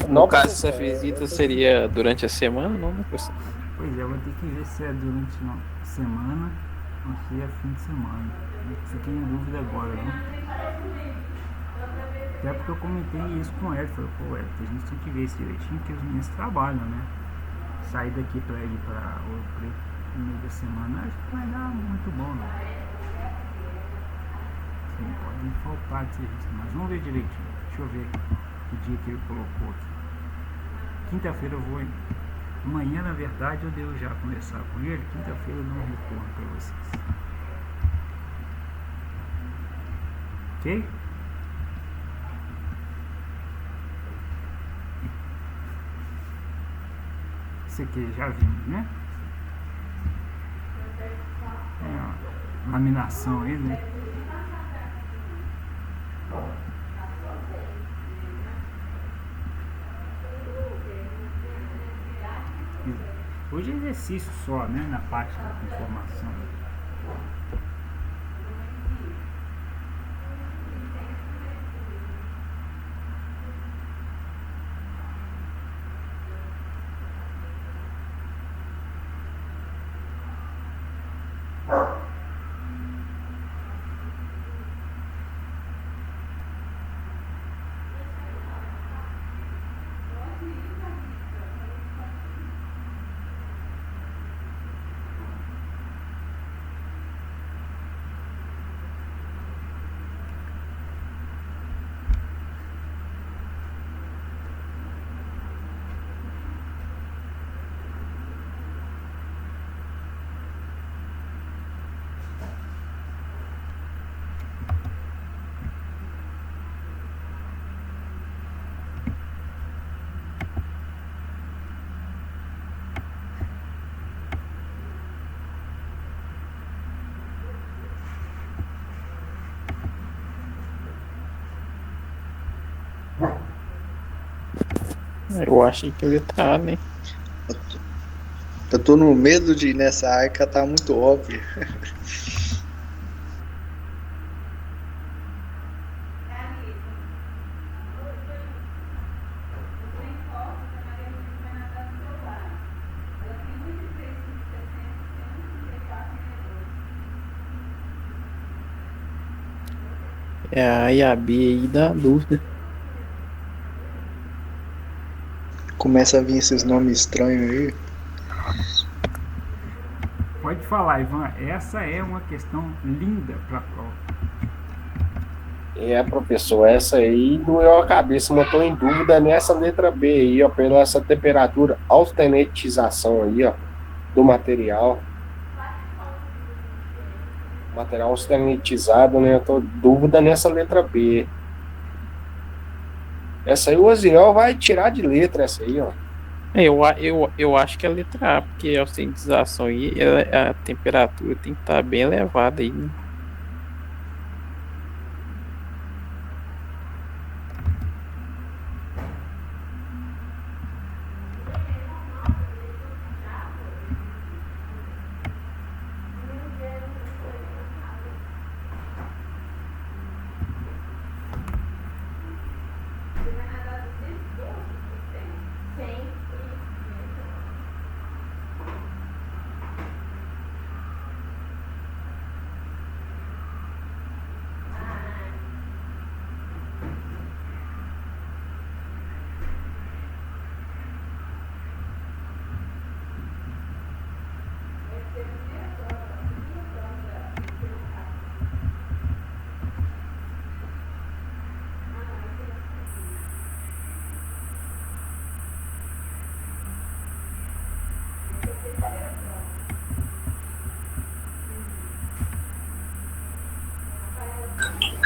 No caso, essa visita seria durante a semana, não? Pois é, eu vou ter que ver se é durante a semana ou se é fim de semana. Fiquei em dúvida agora, viu? Até porque eu comentei isso com ele. Falei, pô, a gente tem que ver isso direitinho, porque os meninos trabalham, né? Sair daqui pra ir pra Ouro Preto no meio da semana, acho que vai dar muito bom, né? Sim, podem faltar de serviço, mas vamos ver direitinho. Deixa eu ver que dia que ele colocou aqui. Quinta-feira eu vou. Amanhã, na verdade, eu devo já conversar com ele. Quinta-feira eu dou um retorno pra vocês. Ok? Isso aqui já vimos, né? É uma laminação aí, né? Hoje é exercício só, né? Na parte da informação. Eu achei que eu ia estar, né? Eu tô no medo de ir nessa arca, tá muito óbvio. É a IAB aí dá dúvida. Começa a vir esses nomes estranhos aí. Pode falar, Ivan. Essa é uma questão linda para a prova. Professor, essa aí doeu a cabeça, mas estou em dúvida nessa letra B aí, ó, pela essa temperatura, austenitização aí, ó, do material. Material austenitizado, né? Eu tô em dúvida nessa letra B. Essa aí o Oziel vai tirar de letra, essa aí, ó. Eu acho que é a letra A, porque a oxidação e a temperatura tem que estar bem elevada aí, né?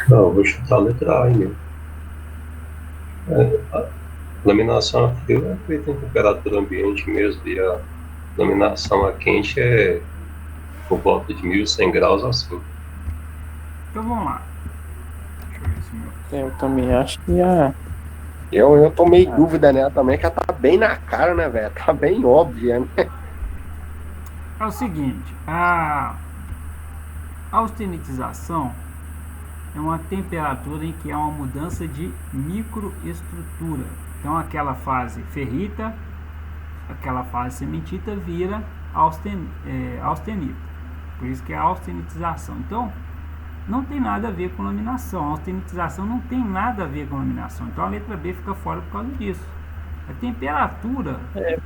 Não, eu vou chutar a letra A aí mesmo. A laminação a frio é feita em temperatura ambiente mesmo, e a laminação a quente é por volta de 1.100 graus assim. Então vamos lá. Deixa eu ver se meu. Eu também acho que a. Eu tomei dúvida nela também, que ela tá bem na cara, né, velho? Tá bem óbvia, né? É o seguinte, a austenitização é uma temperatura em que há uma mudança de microestrutura. Então aquela fase ferrita, aquela fase cementita vira austenita. Por isso que é a austenitização. Então não tem nada a ver com laminação. A austenitização não tem nada a ver com laminação. Então a letra B fica fora por causa disso. A temperatura...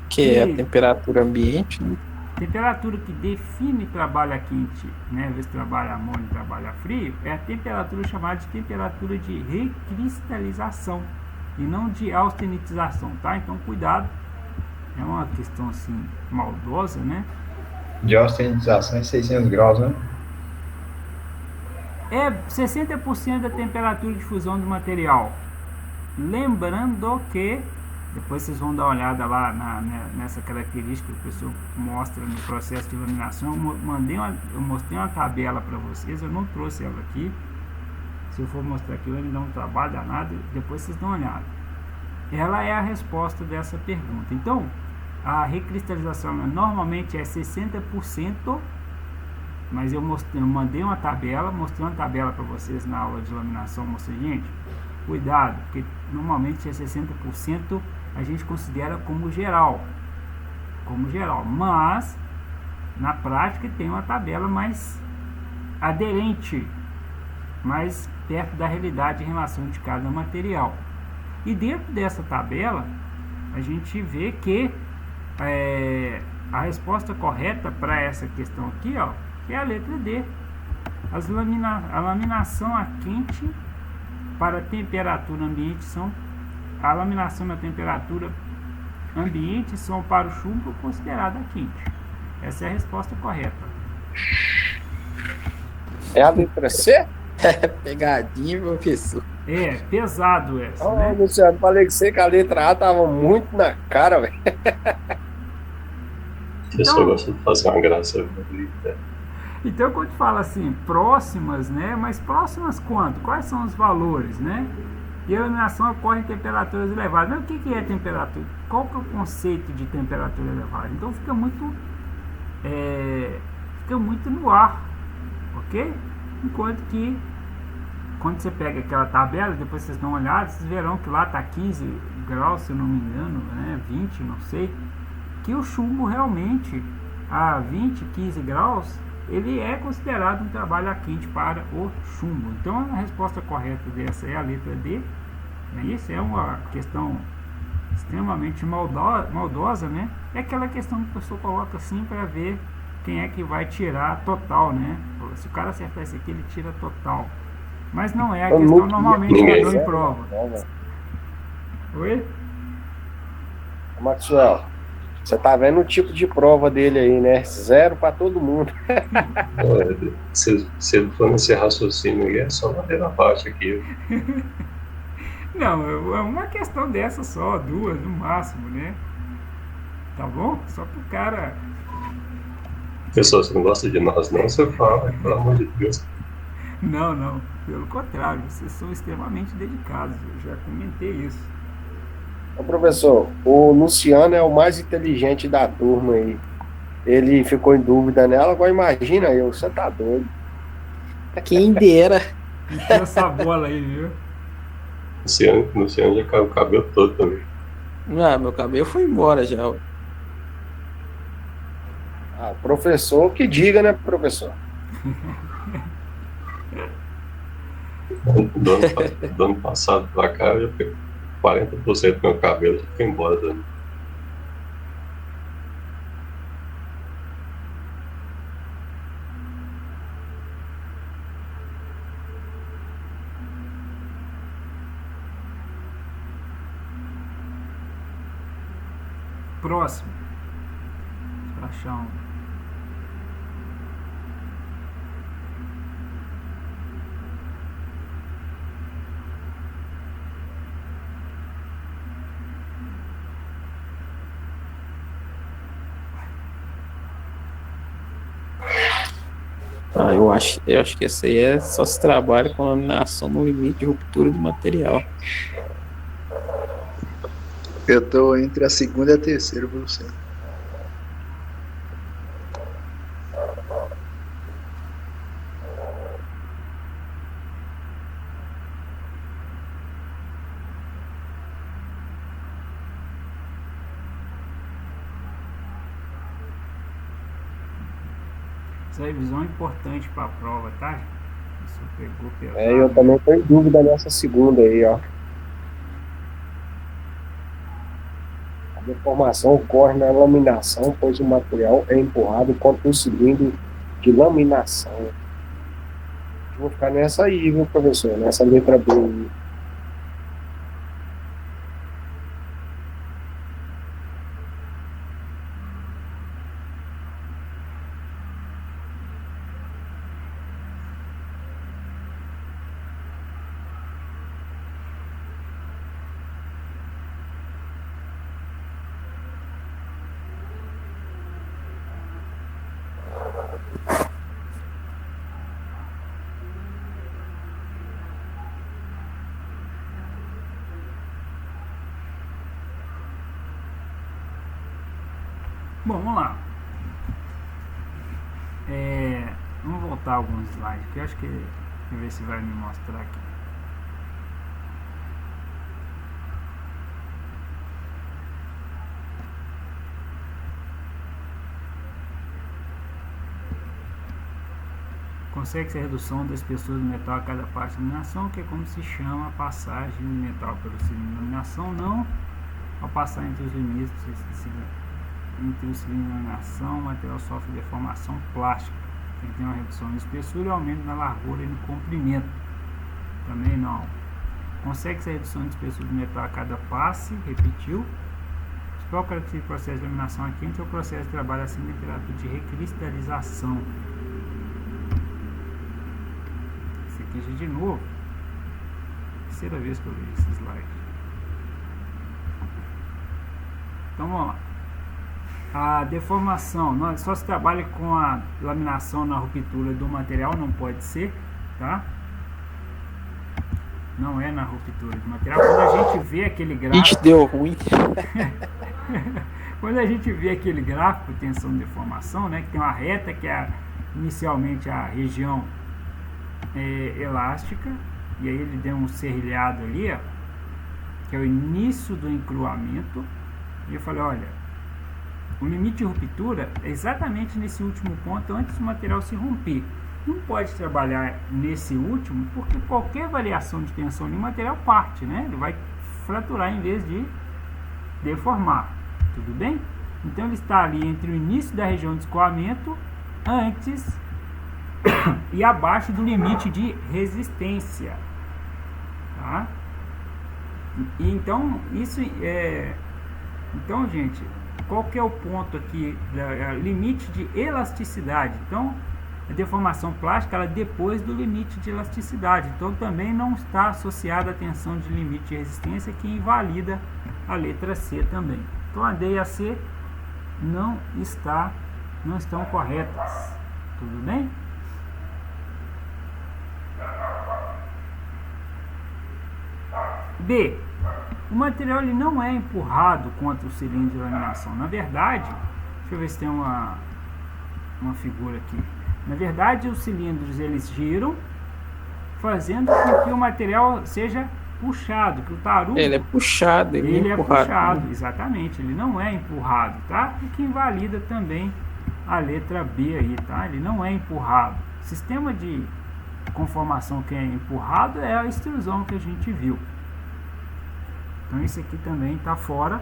Que é a temperatura ambiente, né? Temperatura que define trabalho quente, né? Às vezes trabalha amônio, trabalha frio, é a temperatura chamada de temperatura de recristalização e não de austenitização, tá? Então cuidado, é uma questão assim maldosa, né? De oxidação em 600 graus, né? É 60% da temperatura de fusão do material. Lembrando que depois vocês vão dar uma olhada lá nessa característica que o professor mostra no processo de laminação. Eu mostrei uma tabela para vocês, eu não trouxe ela aqui. Se eu for mostrar aqui, vai me dar um trabalho danado, depois vocês dão uma olhada. Ela é a resposta dessa pergunta. Então, a recristalização normalmente é 60%, mas eu mandei uma tabela, mostrei uma tabela para vocês na aula de laminação. Mostrei, gente, cuidado, porque normalmente é 60%, a gente considera como geral, mas na prática tem uma tabela mais aderente, mais perto da realidade em relação de cada material. E dentro dessa tabela a gente vê que a resposta correta para essa questão aqui, ó, é a letra D. A laminação a quente para a temperatura ambiente a laminação na temperatura ambiente são para o chumbo considerada quente. Essa é a resposta correta. É a letra C? Pegadinha, professor. É, pesado essa, Oh, né? Luciano, falei que você que a letra A tava muito na cara, velho. A pessoa gosta de fazer uma graça. Então, quando fala assim, próximas, né? Mas próximas quanto? Quais são os valores, né? E a iluminação ocorre em temperaturas elevadas. Mas o que é temperatura? Qual que é o conceito de temperatura elevada? Então fica muito no ar, ok? Enquanto que quando você pega aquela tabela, depois vocês dão uma olhada, vocês verão que lá está 15 graus, se eu não me engano, né? 20, não sei, que o chumbo realmente a 20, 15 graus ele é considerado um trabalho a quente para o chumbo. Então a resposta correta dessa é a letra D. Isso é uma questão extremamente maldosa, né? É aquela questão que o professor coloca assim para ver quem é que vai tirar total, né? Se o cara acertar esse aqui, ele tira total. Mas não é a questão normalmente que eu dou em prova. Oi? Maxwell, você tá vendo o tipo de prova dele aí, né? 0 para todo mundo. Se ele for nesse raciocínio aí, é só ladeira abaixo aqui. Não, é uma questão dessa só, 2 no máximo, né? Tá bom? Só pro cara... Pessoal, você não gosta de nós, não? Você fala, pelo amor de Deus. Não. Pelo contrário, vocês são extremamente dedicados. Eu já comentei isso. Ô, professor, o Luciano é o mais inteligente da turma aí. Ele ficou em dúvida nela, agora imagina eu, você tá doido. Quem dera. Enfia essa bola aí, viu? Luciano já caiu o cabelo todo também. Ah, meu cabelo foi embora já. Ah, professor, que diga, né, professor? Do ano passado pra cá, eu já peguei 40% do meu cabelo, já foi embora também. Próximo. Deixa eu achar um. Ah, eu acho que esse aí só se trabalha com laminação no limite de ruptura do material. Eu tô entre a segunda e a terceira, você. Essa revisão é importante para a prova, tá? Isso pegou pesado. Eu também tô em dúvida nessa segunda aí, ó. A deformação ocorre na laminação, pois o material é empurrado contra o cilindro de laminação. Eu vou ficar nessa aí, viu, professor? Nessa letra B aí. Bom, vamos lá. Vamos voltar alguns slides, que eu acho que... Deixa eu ver se vai me mostrar aqui. Consegue-se a redução da espessura do metal a cada parte de laminação, que é como se chama a passagem do metal pelo cilindro de laminação, não ao passar entre os limites entre o cilindro de laminação, o material sofre deformação plástica. Tem que ter uma redução de espessura e aumento na largura e no comprimento. Também não. Consegue-se a redução de espessura do metal a cada passe, repetiu. A principal característica do processo de laminação a quente é o processo de trabalho acima da temperatura de recristalização. Esse aqui já de novo. Terceira vez que eu vejo esse slide. Então vamos lá. A deformação, só se trabalha com a laminação na ruptura do material, não pode ser, tá? Não é na ruptura do material. Quando a gente vê aquele gráfico... Ixi, deu ruim. Quando a gente vê aquele gráfico de tensão de deformação, né, que tem uma reta que é inicialmente a região elástica, e aí ele deu um serrilhado ali, ó, que é o início do encruamento, e eu falei, olha, o limite de ruptura é exatamente nesse último ponto, antes do material se romper. Não pode trabalhar nesse último, porque qualquer variação de tensão de material parte, né? Ele vai fraturar em vez de deformar. Tudo bem? Então ele está ali entre o início da região de escoamento, antes e abaixo do limite de resistência. Tá? E então, isso é... Então, gente... Qual que é o ponto aqui? Limite de elasticidade. Então, a deformação plástica ela é depois do limite de elasticidade. Então, também não está associada à tensão de limite de resistência, que invalida a letra C também. Então, a D e a C não estão corretas. Tudo bem? B. O material ele não é empurrado contra o cilindro de laminação. Na verdade, deixa eu ver se tem uma figura aqui. Na verdade, os cilindros eles giram, fazendo com que o material seja puxado, que o tarugo... Ele é puxado, ele é empurrado. Puxado, exatamente. Ele não é empurrado, tá? O que invalida também a letra B aí, tá? Ele não é empurrado. Sistema de conformação que é empurrado é a extrusão que a gente viu. Então isso aqui também está fora.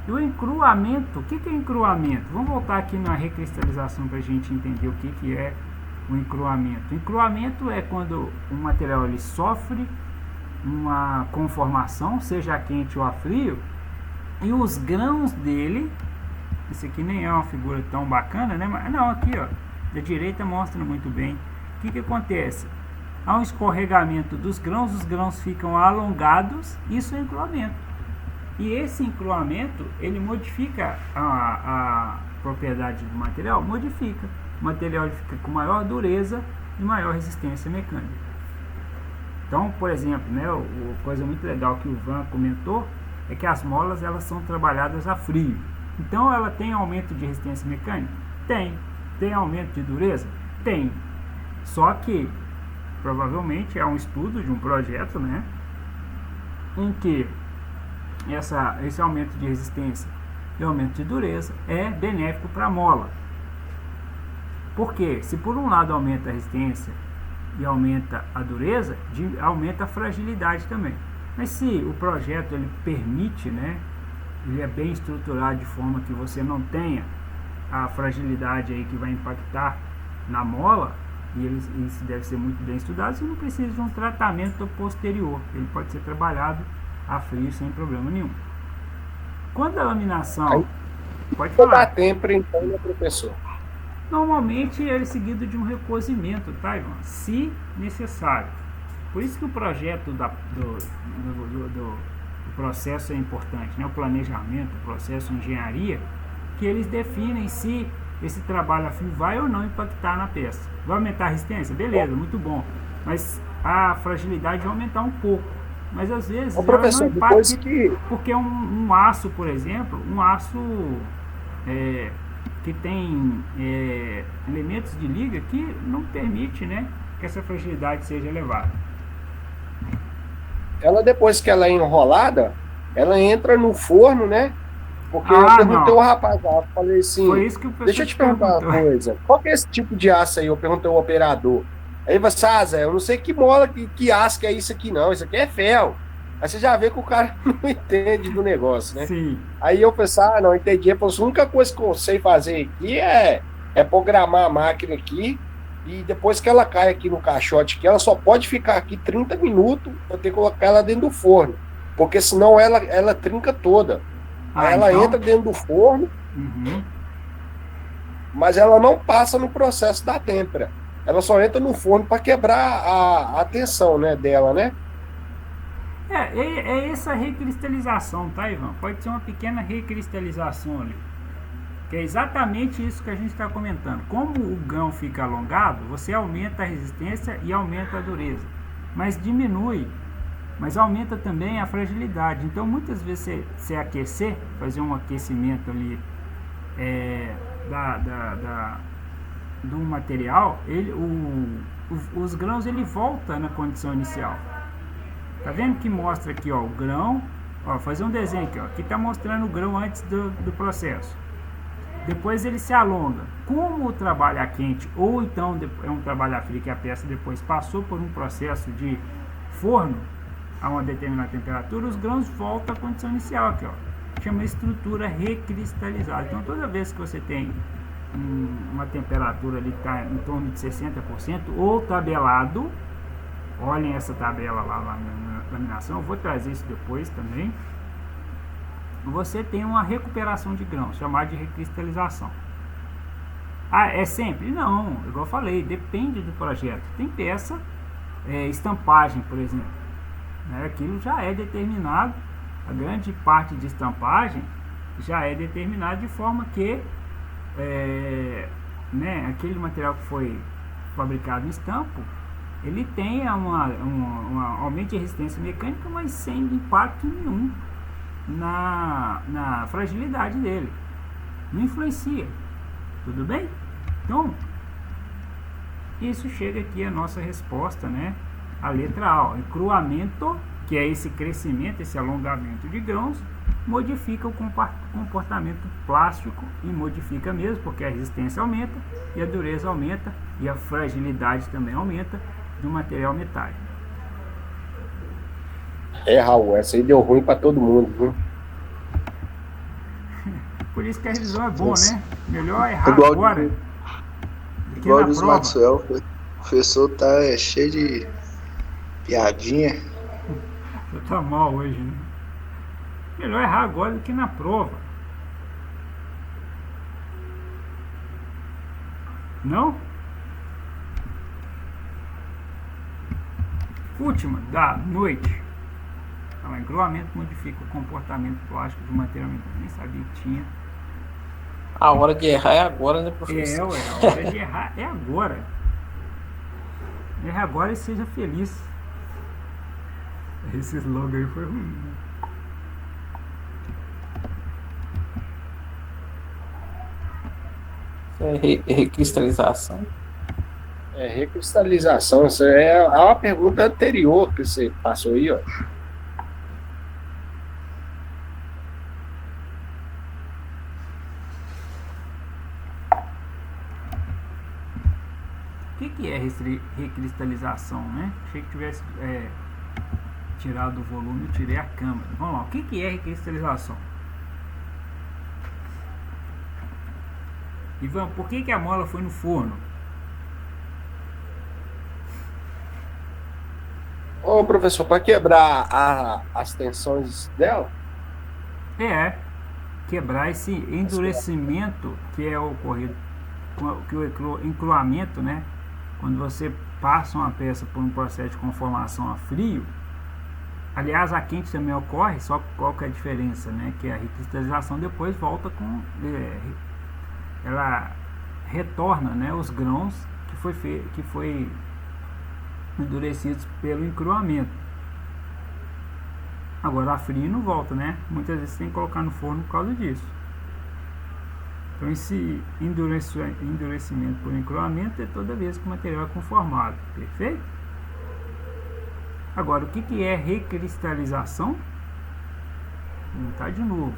E o encruamento, o que é encruamento? Vamos voltar aqui na recristalização para a gente entender o que é o encruamento. O encruamento é quando o material ele sofre uma conformação, seja a quente ou a frio, e os grãos dele, esse aqui nem é uma figura tão bacana, né? Mas não, aqui ó, da direita mostra muito bem. O que acontece? Há um escorregamento dos grãos, os grãos ficam alongados, isso é encruamento. E esse encruamento, ele modifica a propriedade do material, modifica. O material ele fica com maior dureza e maior resistência mecânica. Então, por exemplo, né, coisa muito legal que o Van comentou, é que as molas elas são trabalhadas a frio. Então, ela tem aumento de resistência mecânica? Tem. Tem aumento de dureza? Tem. Só que, provavelmente, é um estudo de um projeto, né, em que esse aumento de resistência e aumento de dureza é benéfico para a mola. Porque se por um lado aumenta a resistência e aumenta a dureza, aumenta a fragilidade também. Mas se o projeto ele permite, né, ele é bem estruturado de forma que você não tenha a fragilidade aí que vai impactar na mola, e isso deve ser muito bem estudado, você não precisa de um tratamento posterior, ele pode ser trabalhado a frio sem problema nenhum. Quando a laminação... Aí, pode falar. Dá tempo então, né, professor? Normalmente ele é seguido de um recozimento, tá, Ivan? Se necessário. Por isso que o projeto do processo é importante, né? O planejamento, o processo de engenharia, que eles definem se esse trabalho a frio vai ou não impactar na peça. Vai aumentar a resistência? Beleza, muito bom. Mas a fragilidade vai aumentar um pouco. Mas às vezes ela professor, não impacta, depois que... porque um aço, por exemplo, um aço que tem elementos de liga que não permite, né, que essa fragilidade seja elevada. Ela, depois que ela é enrolada, ela entra no forno, né? Porque eu perguntei ao rapaz lá, eu falei assim, foi isso que o professor deixa eu te perguntar uma coisa, qual que é esse tipo de aço aí? Eu perguntei ao operador. Aí ele falou assim, Zé, eu não sei que mola, que aço que é isso aqui não, isso aqui é ferro. Aí você já vê que o cara não entende do negócio, né? Sim. Aí eu pensei, não entendi. Ele falou, a única coisa que eu sei fazer aqui é programar a máquina aqui, e depois que ela cai aqui no caixote, que ela só pode ficar aqui 30 minutos, eu tenho que colocar ela dentro do forno, porque senão ela trinca toda. Aí ela entra dentro do forno, mas ela não passa no processo da têmpera. Ela só entra no forno para quebrar a tensão, né, dela, né? É essa recristalização, tá, Ivan? Pode ser uma pequena recristalização ali. Que é exatamente isso que a gente está comentando. Como o grão fica alongado, você aumenta a resistência e aumenta a dureza. Mas diminui, mas aumenta também a fragilidade. Então, muitas vezes você aquecer, fazer um aquecimento ali do material, os grãos ele volta na condição inicial. Tá vendo que mostra aqui, ó, o grão, ó, fazer um desenho aqui, ó, que tá mostrando o grão antes do processo. Depois ele se alonga. Como o trabalho a quente ou então é um trabalho a frio que a peça depois passou por um processo de forno a uma determinada temperatura, os grãos voltam à condição inicial aqui, ó. Chama estrutura recristalizada. Então toda vez que você tem uma temperatura ali que está em torno de 60% ou tabelado, olhem essa tabela lá na laminação, eu vou trazer isso depois também, você tem uma recuperação de grãos, chamada de recristalização. É sempre? Não, igual eu falei, depende do projeto. Tem peça, estampagem, por exemplo, né? Aquilo já é determinado. A grande parte de estampagem já é determinado de forma que aquele material que foi fabricado em estampo, ele tenha um aumento de resistência mecânica, mas sem impacto nenhum na fragilidade dele. Não influencia. Tudo bem? Então, isso chega aqui a nossa resposta, né? A letra A, ó, encruamento, que é esse crescimento, esse alongamento de grãos, modifica o comportamento plástico, e modifica mesmo, porque a resistência aumenta, e a dureza aumenta, e a fragilidade também aumenta do material metálico. Raul, essa aí deu ruim para todo mundo, viu? Por isso que a revisão é bom, né? Melhor errar Igual agora. Igual diz Maxwell, o professor tá cheio de piadinha. Você tá mal hoje, né? Melhor errar agora do que na prova. Não? Última, da noite. O encruamento modifica o comportamento plástico do material. Nem sabia que tinha. A hora de errar é agora, né, professor? A hora de errar é agora. Erre agora e seja feliz. Esse slogan aí foi ruim, né? Recristalização. Recristalização, isso é uma pergunta anterior que você passou aí, ó. O que é recristalização, né? Achei que tivesse tirado o volume e tirei a câmera. Vamos lá, o que é recristalização? Ivan, por que a mola foi no forno? Ô, professor, para quebrar as tensões dela? Quebrar esse endurecimento que é ocorrido, que o encruamento, né? Quando você passa uma peça por um processo de conformação a frio, aliás, a quente também ocorre, só qual que é a diferença, né? Que a recristalização depois volta com... ela retorna, né, os grãos que foi endurecidos pelo encruamento. Agora a frio não volta, né? Muitas vezes tem que colocar no forno por causa disso. Então esse endurecimento por encruamento é toda vez que o material é conformado. Perfeito? Agora, o que é recristalização? Vou montar de novo.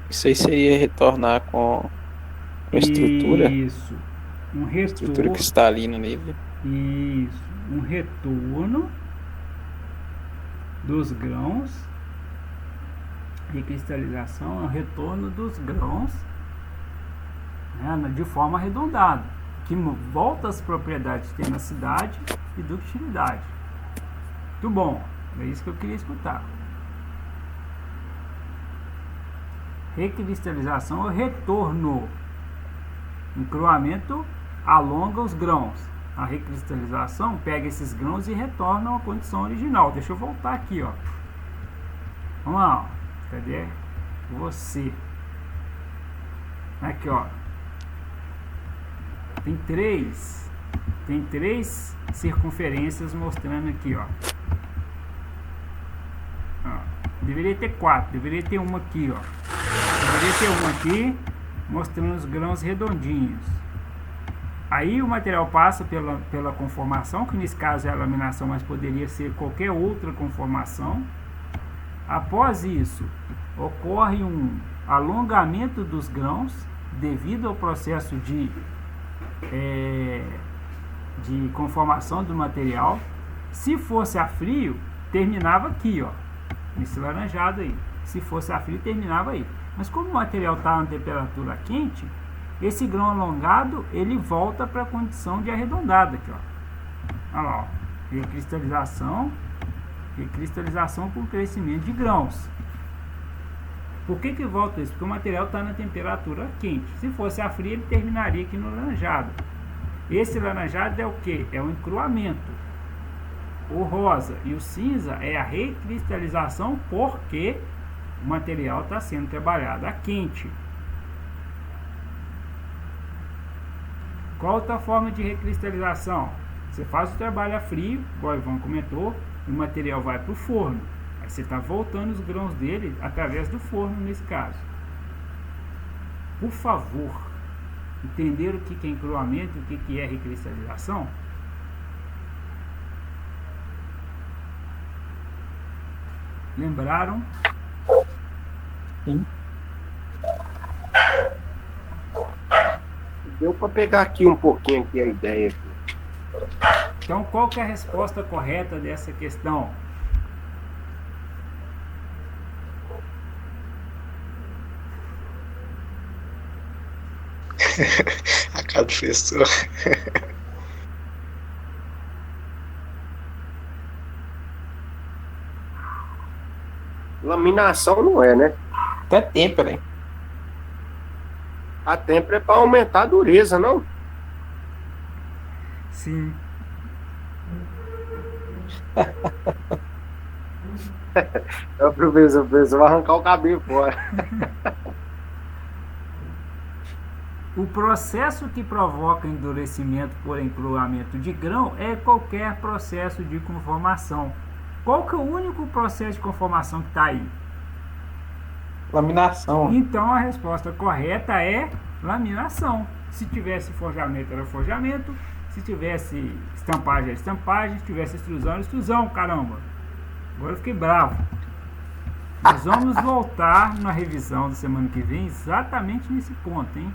Isso aí seria retornar com a estrutura. Isso. Um retorno. Estrutura cristalina nele. Isso. Um retorno dos grãos. Recristalização é o retorno dos grãos, né, de forma arredondada, que volta às propriedades de tenacidade e ductilidade. Muito bom. É isso que eu queria escutar. Recristalização é o retorno. Encruamento alonga os grãos. A recristalização pega esses grãos e retorna à condição original. Deixa eu voltar aqui, ó. Vamos lá, ó. Cadê você? Aqui, ó. Tem três circunferências mostrando aqui, ó. Deveria ter 4, deveria ter uma aqui, ó. Deveria ter uma aqui mostrando os grãos redondinhos. Aí o material passa pela conformação, que nesse caso é a laminação, mas poderia ser qualquer outra conformação. Após isso, ocorre um alongamento dos grãos devido ao processo de conformação do material. Se fosse a frio, terminava aqui, ó, nesse laranjado aí. Se fosse a frio, terminava aí. Mas como o material está na temperatura quente, esse grão alongado ele volta para a condição de arredondado aqui, ó. Olha lá, ó. Recristalização com crescimento de grãos. Por que volta isso? Porque o material está na temperatura quente. Se fosse a fria, ele terminaria aqui no laranjado. Esse laranjado é o que? É o encruamento. O rosa e o cinza é a recristalização, porque o material está sendo trabalhado a quente. Qual outra forma de recristalização? Você faz o trabalho a frio, igual o Ivan comentou, e o material vai para o forno. Aí você está voltando os grãos dele através do forno, nesse caso. Por favor, entenderam o que é encruamento e o que é recristalização? Lembraram? Sim. Deu para pegar aqui um pouquinho aqui a ideia. Então, qual que é a resposta correta dessa questão? A cara do professor. Laminação não é, né? Até têmpera, hein? A têmpera é para aumentar a dureza, não? Sim. É o professor vai arrancar o cabelo fora. O processo que provoca endurecimento por encruamento de grão é qualquer processo de conformação. Qual que é o único processo de conformação que está aí? Laminação. Então a resposta correta é laminação. Se tivesse forjamento, era forjamento. Se tivesse estampagem, era estampagem. Se tivesse extrusão, era extrusão, caramba. Agora eu fiquei bravo. Nós vamos voltar na revisão da semana que vem exatamente nesse ponto, hein?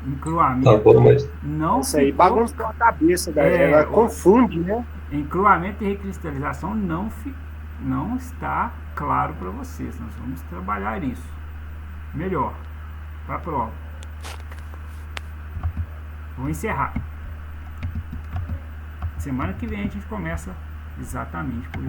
Encruamento. Tá bom, mas Não Isso aí ficou- bagunçou a cabeça da ela, confunde, né? Encruamento e recristalização não está claro para vocês. Nós vamos trabalhar isso melhor para a prova. Vou encerrar. Semana que vem a gente começa exatamente por isso.